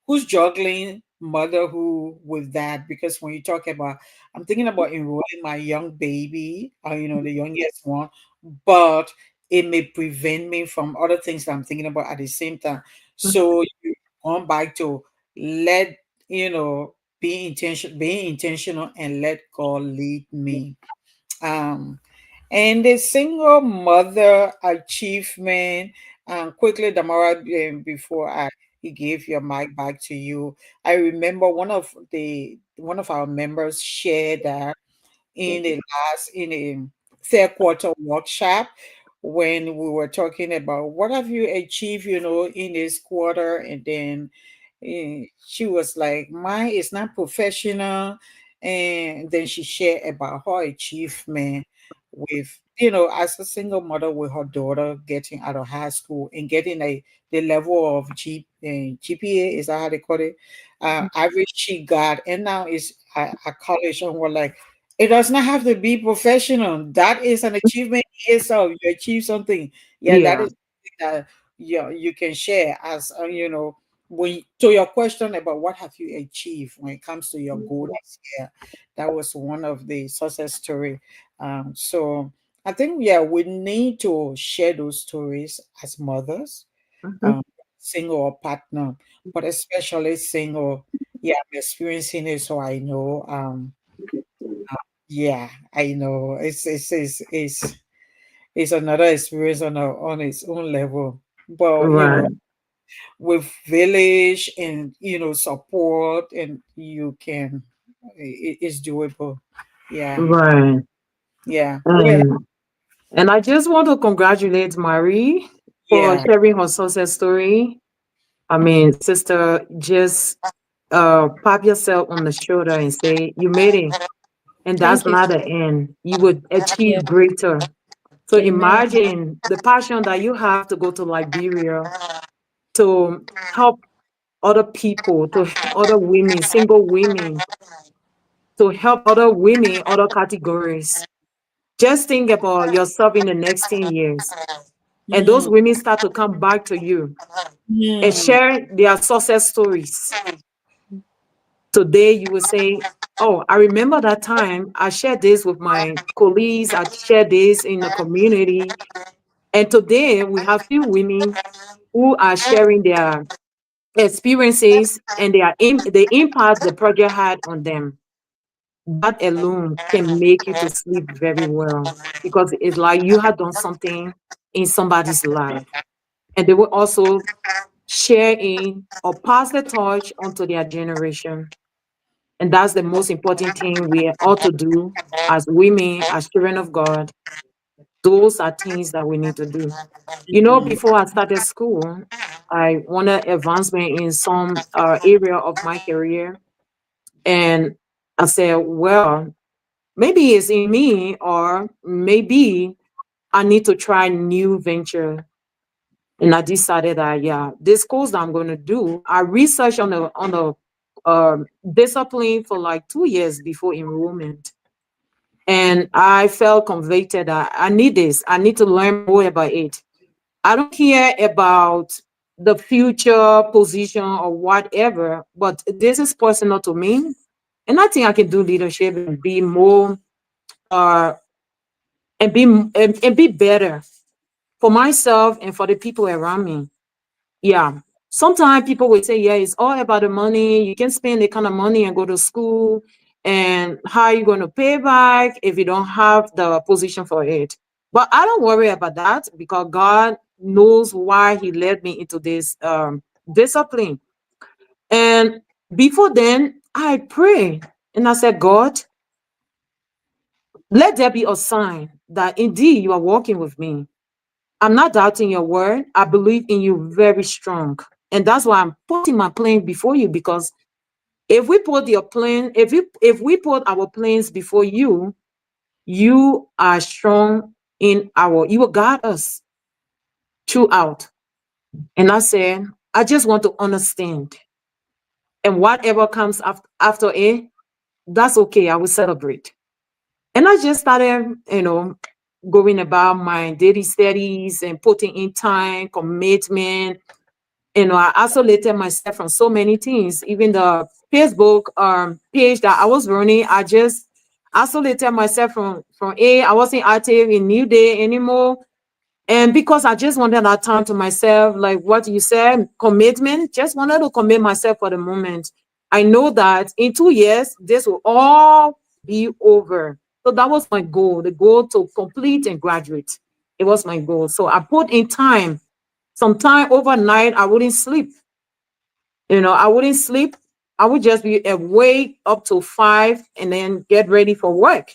who's juggling motherhood with that. Because when you talk about, I'm thinking about enrolling my young baby, the youngest one, but it may prevent me from other things that I'm thinking about at the same time. So you come back to let being intentional and let God lead me. Um, and the single mother achievement. Quickly, Damara, before I give your mic back to you, I remember one of our members shared that in a third quarter workshop when we were talking about what have you achieved, in this quarter, and then she was like, mine is not professional, and then she shared about her achievement with as a single mother with her daughter getting out of high school and getting the level of GPA, is that how they call it, average she got, and now is at college, and we're like, it does not have to be professional. That is an achievement in itself. You achieve something. Yeah, that Yeah. is something that you can share as when to your question about what have you achieved when it comes to your goal this year. That was one of the success story. So I think we need to share those stories as mothers, Mhm. um, single or partner, but especially single. Yeah, I'm experiencing it, so I know. Yeah, I know. It's another experience on its own level. But Right. with village and support, and you can, it's doable. Yeah, Right. yeah. Go ahead. And I just want to congratulate Marie for Yeah, sharing her success story. I mean, sister, just pop yourself on the shoulder and say, you made it. And that's Thank you. not the end. You would Yeah. achieve greater. So Amen. imagine the passion that you have to go to Liberia to help other people, to help other women, single women, to help other women, other categories. Just think about yourself in the next 10 years. And those mm, women start to come back to you and mm, share their success stories. Today, you will say, oh, I remember that time I shared this with my colleagues, I shared this in the community. And today, we have few women who are sharing their experiences and the impact the project had on them. That alone can make you to sleep very well because it's like you have done something in somebody's life. And they will also share in or pass the torch onto their generation. And that's the most important thing we ought to do as women, as children of God. Those are things that we need to do. mm, Before I started school, I wanted advancement in some area of my career. And I said, well, maybe it's in me, or maybe I need to try new venture. And I decided that, yeah, this course that I'm going to do, I researched on the discipline for like 2 years before enrollment. And I felt convicted that I need this. I need to learn more about it. I don't care about the future position or whatever, but this is personal to me. And I think I can do leadership and be more uh and be better for myself and for the people around me. Yeah. Sometimes people will say, yeah, it's all about the money. You can spend the kind of money and go to school. And how are you going to pay back if you don't have the position for it? But I don't worry about that because God knows why He led me into this discipline. And before then, I prayed and I said, God, let there be a sign that indeed you are walking with me. I'm not doubting your word. I believe in you very strong. And that's why I'm putting my plan before you, because if we put our plans before you, you are strong you will guide us throughout. And I said, I just want to understand. And whatever comes after it, that's okay. I will celebrate. And I just started, going about my daily studies and putting in time, commitment. I isolated myself from so many things. Even the Facebook page that I was running, I just isolated myself from it. I wasn't active in New Day anymore. And because I just wanted that time to myself, like what you said, commitment, just wanted to commit myself for the moment. I know that in 2 years, this will all be over. So that was my goal, the goal to complete and graduate. It was my goal. So I put in time, some time overnight, I wouldn't sleep. I wouldn't sleep. I would just be awake up to 5 and then get ready for work.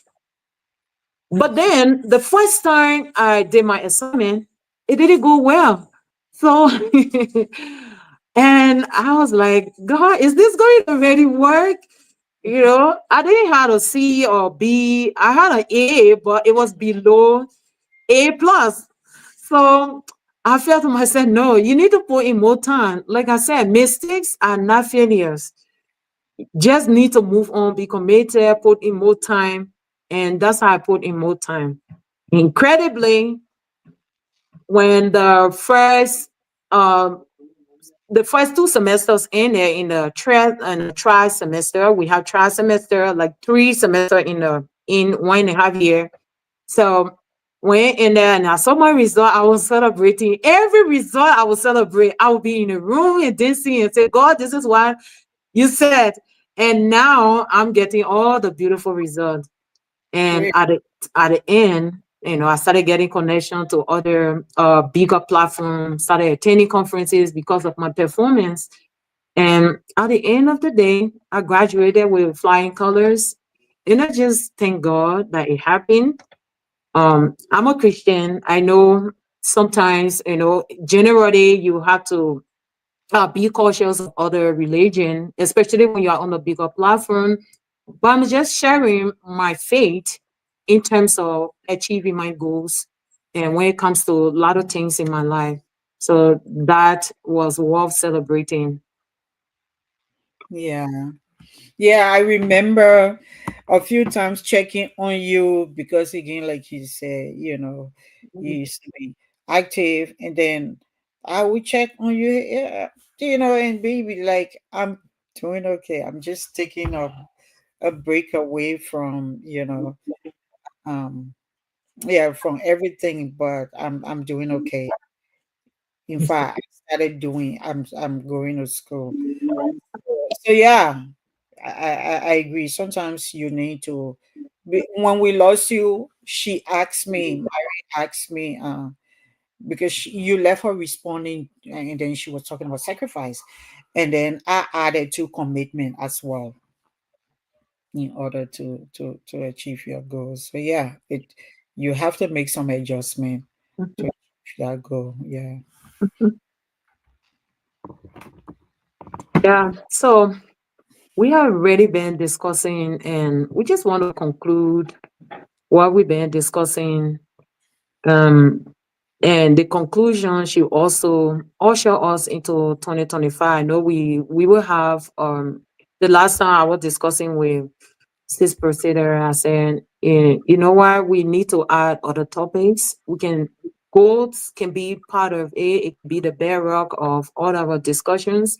But then the first time I did my assignment, it didn't go well. So, and I was like, God, is this going to really work? I didn't have a C or B. I had an A, but it was below A plus. So I felt to myself, no, you need to put in more time. Like I said, mistakes are not failures. Just need to move on, be committed, put in more time. And that's how I put in more time. Incredibly, when the first 2 semesters ended in the tri semester, we have tri semester, like 3 semester in 1.5 year. So went in there and I saw my result. I was celebrating every result. I would celebrate. I would be in a room and dancing and say, God, this is what you said. And now I'm getting all the beautiful results. And Great. at the end, I started getting connection to other bigger platforms, started attending conferences because of my performance. And at the end of the day, I graduated with flying colors. And I just thank God that it happened. I'm a Christian. I know sometimes, generally you have to be cautious of other religion, especially when you are on a bigger platform. But I'm just sharing my faith in terms of achieving my goals and when it comes to a lot of things in my life. So that was worth celebrating. Yeah. Yeah, I remember a few times checking on you because again, like you said, you used to be active and then I would check on you, yeah, and baby, like I'm doing okay. I'm just taking a break away from, um yeah, from everything, but I'm doing okay. In fact, I'm going to school. So yeah, I agree. Sometimes you need to. When we lost you, she asked me, Mary asked me, because you left her responding, and then she was talking about sacrifice, and then I added to commitment as well in order to achieve your goals. So yeah, you have to make some adjustment to achieve that goal. Yeah. Yeah. So we have already been discussing, and we just want to conclude what we've been discussing. Um, and the conclusion should also usher us into 2025. I know we will have the last time I was discussing with Sis Procedure, I said, you know what, we need to add other topics. Goals can be part of it can be the bedrock of all our discussions,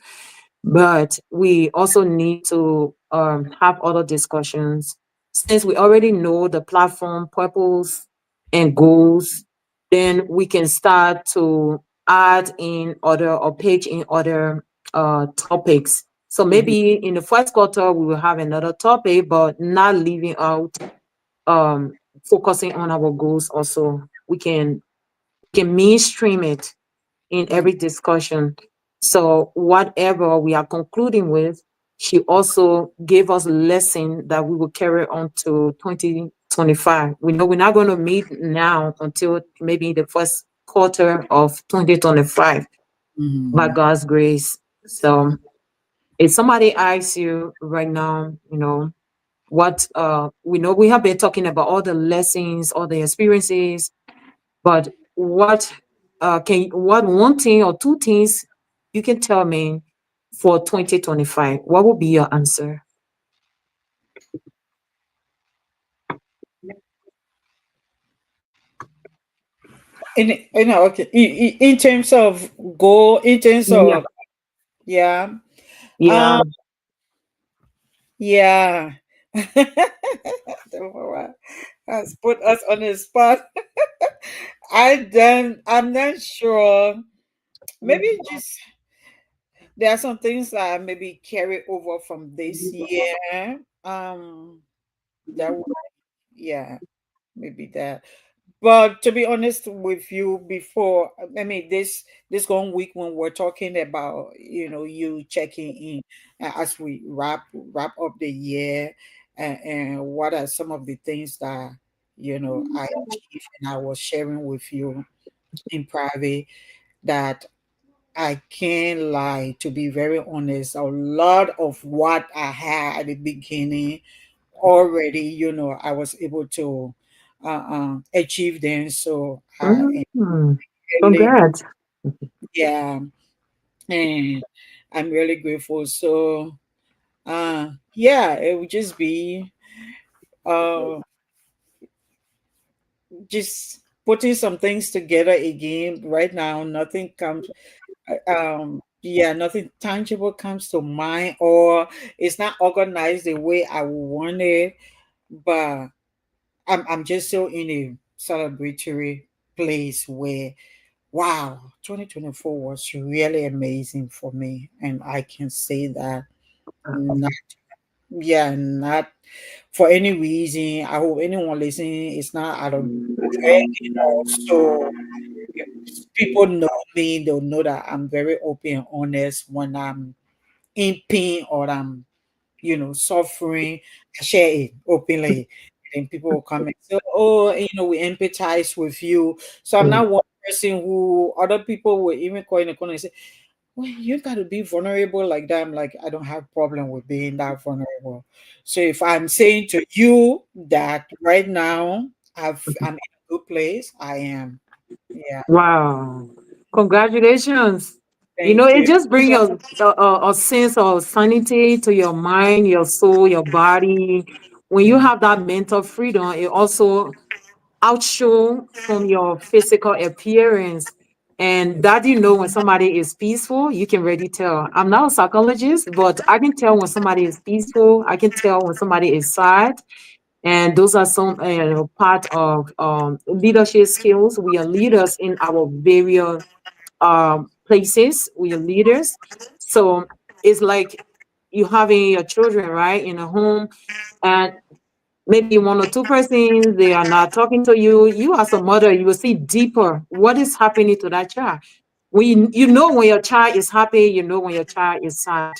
but we also need to have other discussions. Since we already know the platform purpose and goals, then we can start to add in other or page in other topics. So Mhm. maybe in the first quarter we will have another topic, but not leaving out um, focusing on our goals. Also, we can mainstream it in Mm. every discussion. So whatever we are concluding with, she also gave us a lesson that we will carry on to 2025. We know we're not going to meet now until maybe the first quarter of 2025 by Mhm. God's grace. So if somebody asks you right now, what we know we have been talking about all the lessons, all the experiences, but what one thing or two things you can tell me for 2025? What would be your answer? Okay. In terms of goal, in terms Yeah, of yeah, yeah, um, yeah. Don't know why. Has put us on the spot. I'm not sure. Maybe just there are some things that maybe carry over from this year. That would, yeah, maybe that. But to be honest with you, before I mean this one week when we're talking about you checking in as we wrap up the year, and what are some of the things that I achieved and I was sharing with you in private, that I can't lie, to be very honest, a lot of what I had at the beginning already, I was able to achieve them. So I am Mm. really, Congrats. yeah, and I'm really grateful. So yeah, it would just be uh just putting some things together again. Right now, nothing comes yeah, nothing tangible comes to mind, or it's not organized the way I want it, but I'm just so in a celebratory place where, wow, 2024 was really amazing for me, and I can say that, not, yeah, not for any reason. I hope anyone listening is not out of dragging or so. If people know me, they'll know that I'm very open and honest when I'm in pain or I'm suffering. I share it openly. And people will come and say, oh, we empathize with you. So I'm not one person who other people will even call in the corner and say, well, you got to be vulnerable like that. I'm like, I don't have problem with being that vulnerable. So if I'm saying to you that right now I'm in a good place, I am. Yeah. Wow. Congratulations. Thank It you. just brings a sense of sanity to your mind, your soul, your body. When you Yeah. have that mental freedom, it also outshow from your physical appearance. And that when somebody is peaceful, you can really tell. I'm not a psychologist, but I can tell when somebody is peaceful. I can tell when somebody is sad. And those are some part of leadership skills. We are leaders in our various places. We are leaders. So it's like you having your children, right, in a home, and maybe one or two persons, they are not talking to you. You as a mother, you will see deeper what is happening to that child. When when your child is happy, when your child is sad.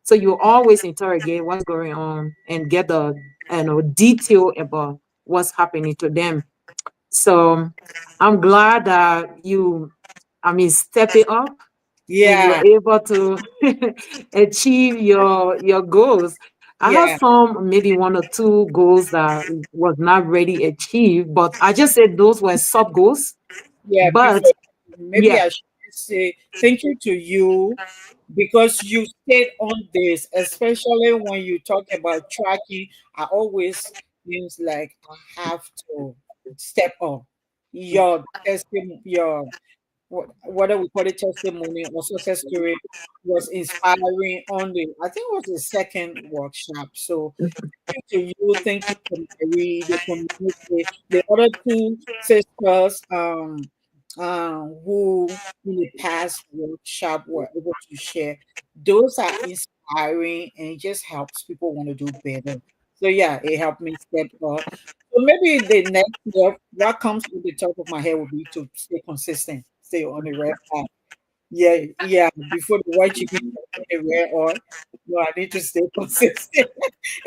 So you always interrogate what's going on and get the detail about what's happening to them. So I'm glad that step it up and you were Yeah. able to achieve your goals. I have Yeah. some, maybe one or two goals that was not really achieved, but I just said those were sub goals. Yeah, But before, maybe yeah, I should say thank you to you because you stayed on this, especially when you talk about tracking. I always feels like I have to step up your testimony, your what do we call it, testimony or success story was inspiring on the, I think it was the second workshop. So thank you to you, thank you to Mary, the community, the other two sisters who in the past workshop were able to share. Those are inspiring and it just helps people want to do better. So yeah, it helped me step up. So maybe the next step, what comes to the top of my head would be to stay consistent, stay on the red path. Yeah, yeah. Before the white chicken comes in the red oil, no, I need to stay consistent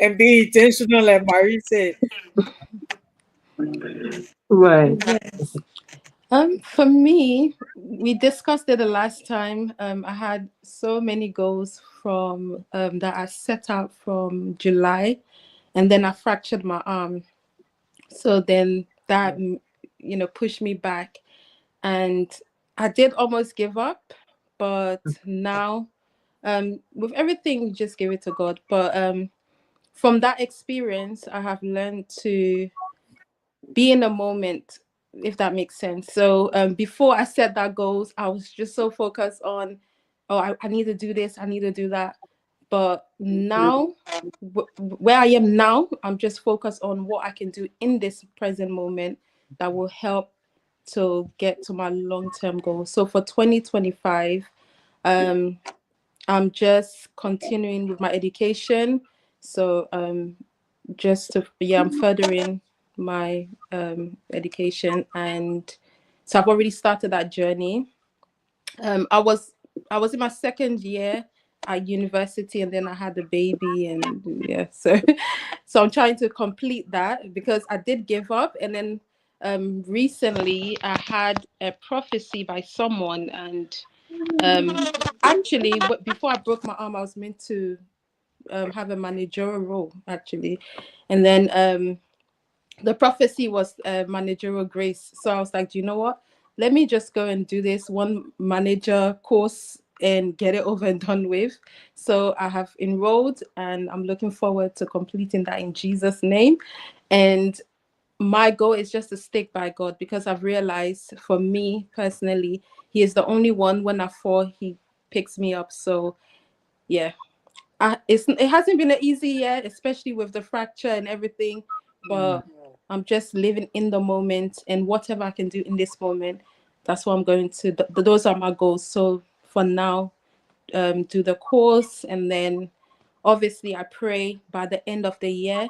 and be intentional, like Marie said. right. Yes. For me, we discussed it the last time. I had so many goals from that I set out from July, and then I fractured my arm. So then that pushed me back, and I did almost give up, but now with everything, just give it to God. But from that experience, I have learned to be in the moment, if that makes sense. So before I set that goals, I was just so focused on, oh, I need to do this, I need to do that. But now, where I am now, I'm just focused on what I can do in this present moment that will help to get to my long-term goal. So for 2025, I'm just continuing with my education. So just to, yeah, I'm furthering my education, and so I've already started that journey. I was in my second year at university, and then I had a baby, and yeah, so so I'm trying to complete that because I did give up. And then recently I had a prophecy by someone, and actually, but before I broke my arm, I was meant to have a managerial role actually, and then the prophecy was managerial grace. So I was like, do you know what? Let me just go and do this one manager course and get it over and done with. So I have enrolled, and I'm looking forward to completing that in Jesus' name. And my goal is just to stick by God, because I've realized for me personally, He is the only one. When I fall, He picks me up. So yeah, it hasn't been an easy year, especially with the fracture and everything, but I'm just living in the moment, and whatever I can do in this moment, that's what I'm going to. Those are my goals. So for now, do the course, and then obviously I pray by the end of the year,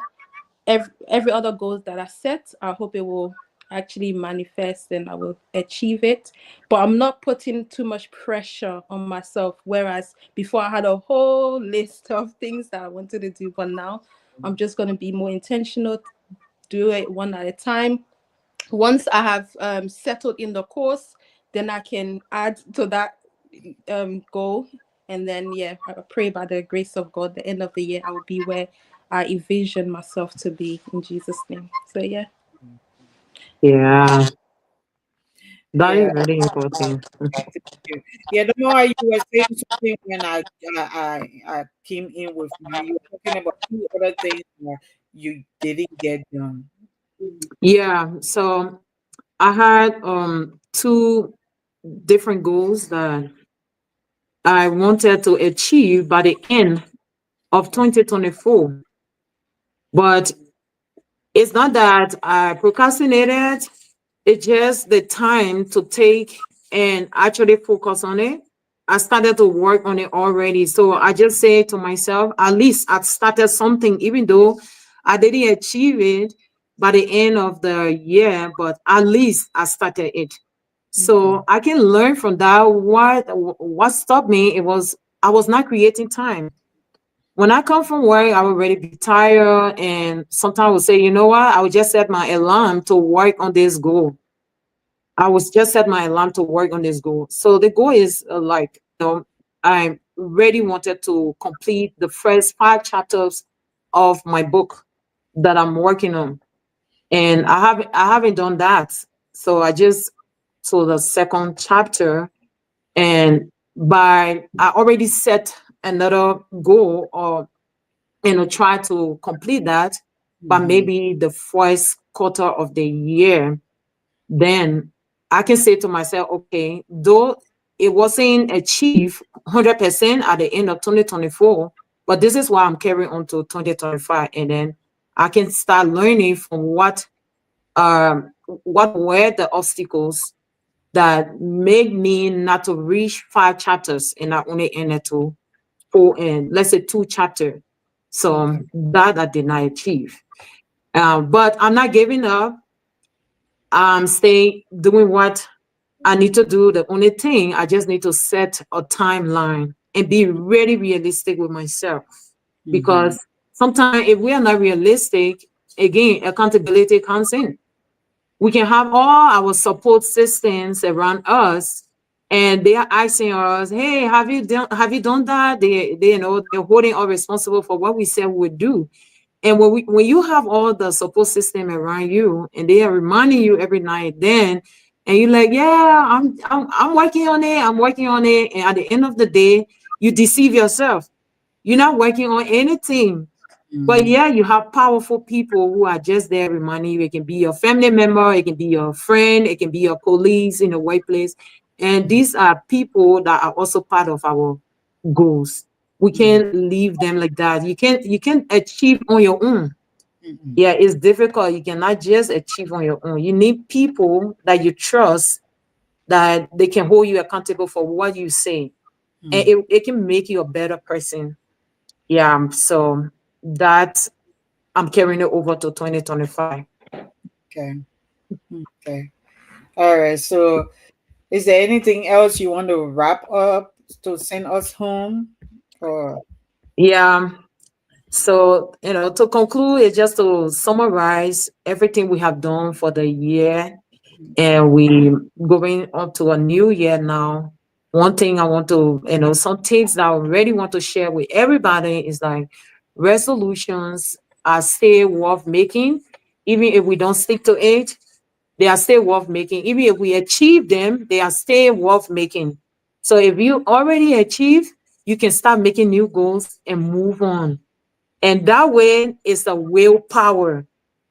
every other goals that I set, I hope it will actually manifest and I will achieve it. But I'm not putting too much pressure on myself. Whereas before I had a whole list of things that I wanted to do, but now I'm just going to be more intentional, do it one at a time. Once I have settled in the course, then I can add to that goal. And then, yeah, I pray by the grace of God, the end of the year, I will be where I envision myself to be in Jesus' name. So, yeah. Yeah, that Yeah, is very important. thank you. Yeah, the more you were saying something when I came in with you, you were talking about two other things that you didn't get done. Yeah, so I had two different goals that I wanted to achieve by the end of 2024. But it's not that I procrastinated, it's just the time to take and actually focus on it. I started to work on it already. So I just say to myself, at least I started something, even though I didn't achieve it by the end of the year, but at least I started it. Okay. So I can learn from that. What stopped me? It was I was not creating time. When I come from work, I will already be tired, and sometimes I will say, you know what? I will just set my alarm to work on this goal. I was just set my alarm to work on this goal. So the goal is I really wanted to complete the first 5 chapters of my book that I'm working on, and I haven't done that. So I just to the second chapter, and by I already set another goal, or try to complete that by Mhm. maybe the first quarter of the year. Then I can say to myself, okay, though it wasn't achieved 100% at the end of 2024, but this is why I'm carrying on to 2025. And then I can start learning from what were the obstacles that made me not to reach 5 chapters, and I only ended to 4, and let's say 2 chapters. So Okay. that I did not achieve. But I'm not giving up. I'm staying doing what I need to do. The only thing, I just need to set a timeline and be really realistic with myself. Mm-hmm. Because sometimes if we are not realistic, again, accountability comes in. We can have all our support systems around us, and they are asking us, hey, have you done that? They're holding us responsible for what we said we would do. And when you have all the support system around you, and they are reminding you every night, then, and you're like, yeah, I'm working on it, I'm working on it, and at the end of the day, you deceive yourself. You're not working on anything. But Mm-hmm. yeah, you have powerful people who are just there reminding you. It can be your family member, it can be your friend, it can be your colleagues in the workplace. And these are people that are also part of our goals. We can't leave them like that. You can't achieve on your own. Yeah, it's difficult. You cannot just achieve on your own. You need people that you trust, that they can hold you accountable for what you say, and it can make you a better person. Yeah, so that I'm carrying it over to 2025. Okay. Okay. All right. So, is there anything else you want to wrap up to send us home? Or Yeah. So, to conclude, it's just to summarize everything we have done for the year, and we going on to a new year now. One thing I want to, some things that I already want to share with everybody is like resolutions are still worth making, even if we don't stick to it. They are still worth making. Even if we achieve them, they are still worth making. So if you already achieve, you can start making new goals and move on. And that way is the willpower.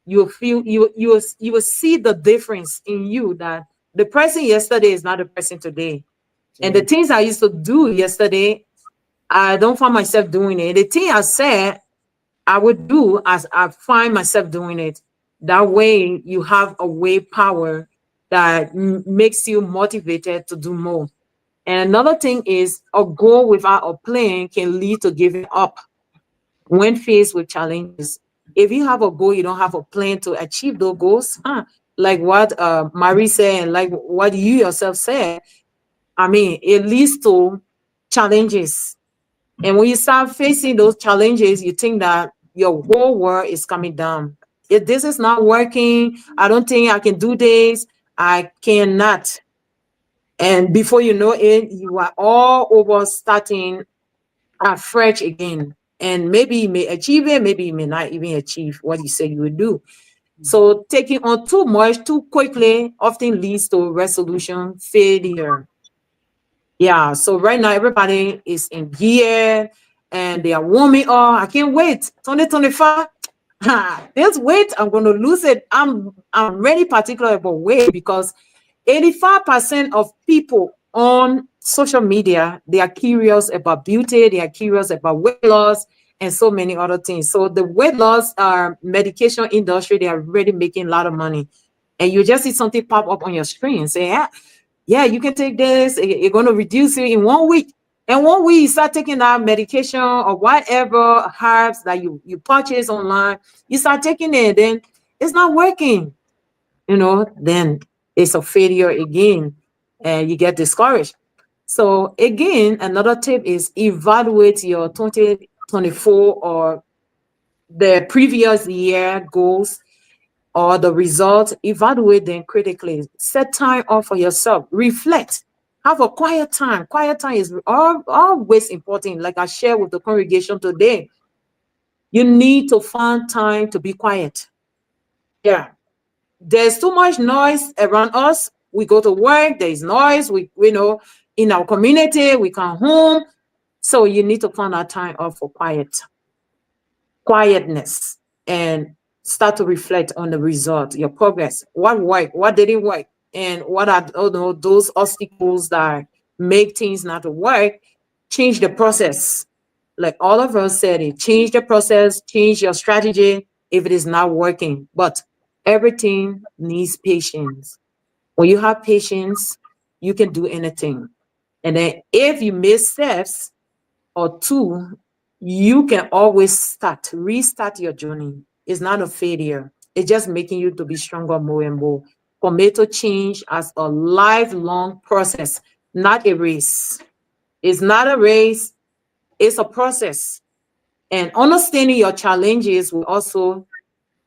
You feel you will see the difference in you, that the person yesterday is not the person today. And the things I used to do yesterday, I don't find myself doing it. The thing I said I would do, as I find myself doing it. That way you have a willpower that makes you motivated to do more. And another thing is, a goal without a plan can lead to giving up when faced with challenges. If you have a goal, you don't have a plan to achieve those goals, like what Marie said, and like what you yourself said, I mean, it leads to challenges. And when you start facing those challenges, you think that your whole world is coming down. If this is not working, I don't think I can do this, I cannot. And before you know it, you are all over starting afresh again. And maybe you may achieve it, maybe you may not even achieve what you said you would do. So taking on too much too quickly often leads to resolution failure. Yeah, so right now everybody is in gear and they are warming up. I can't wait. 2025. This weight, I'm gonna lose it. I'm really particular about weight because 85% of people on social media, they are curious about beauty, they are curious about weight loss, and so many other things. So the weight loss medication industry, they are really making a lot of money. And you just see something pop up on your screen and say, yeah, you can take this, it's going to reduce it in 1 week. And 1 week, you start taking that medication or whatever herbs that you purchase online, you start taking it, then it's not working, then it's a failure again, and you get discouraged. So again, another tip is evaluate your 2024 or the previous year goals or the results, evaluate them critically. Set time off for yourself. Reflect. Have a quiet time. Quiet time is always important. Like I shared with the congregation today, you need to find time to be quiet. Yeah. There's too much noise around us. We go to work, there is noise. We know in our community, we come home. So you need to find that time off for quietness, and start to reflect on the result, your progress, what worked, what didn't work, and what are those obstacles that make things not to work. Change the process. Like all of us said it, change the process, change your strategy if it is not working. But everything needs patience. When you have patience, you can do anything. And then if you miss steps, or two, you can always restart your journey. It's not a failure. It's just making you to be stronger more and more. Commit to change as a lifelong process, not a race. It's not a race, it's a process. And understanding your challenges will also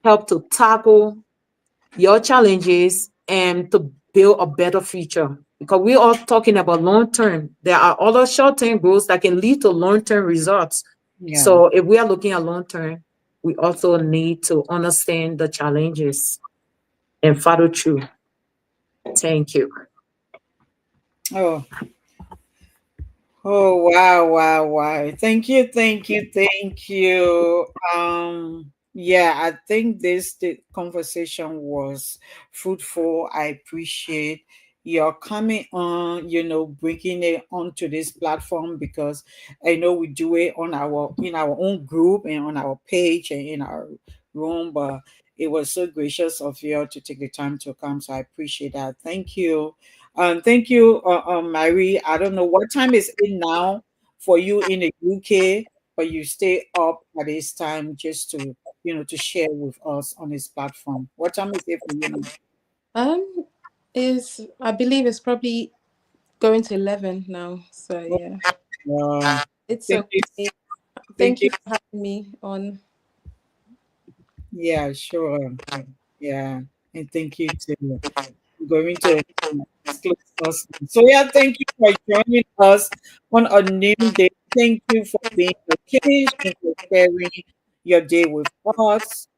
help to tackle your challenges and to build a better future. Because we are talking about long term. There are other short term goals that can lead to long term results. yeah. So if we are looking at long term, we also need to understand the challenges and follow through. Thank you. Oh, oh, wow, wow, wow. Thank you, thank you, thank you. Yeah, I think the conversation was fruitful. I appreciate your coming on, bringing it onto this platform, because I know we do it on our in our own group and on our page and in our room, but it was so gracious of you to take the time to come. So I appreciate that. Thank you. Thank you, Mary. I don't know what time is it now for you in the UK, but you stay up at this time just to to share with us on this platform. What time is it for you now? Um, is I believe it's probably going to 11 now. So yeah, Uh, it's thank you. okay. Thank Thank you. you for having me on. Yeah, sure. Yeah, and thank you too. Going to close us. So yeah, thank you for joining us on a new day. Thank you for being a change and for sharing your day with us.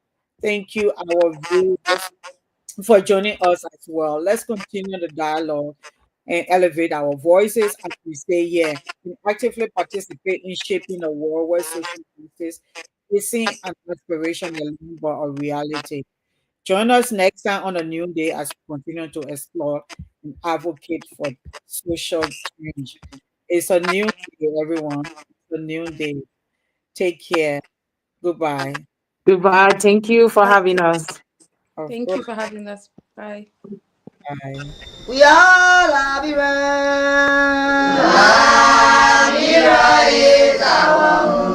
Thank you, our viewers, for joining us as well. Let's continue the dialogue and elevate our voices as we say here and actively participate in shaping a world where social justice isn't an aspiration alone but a reality. Join us next time on a new day as we continue to explore and advocate for social change. It's a new day, everyone. It's a new day. Take care. Goodbye. Goodbye. Thank you for having us. Of Thank course. you for having us. Bye. Bye. We are Labira. Labira is our home.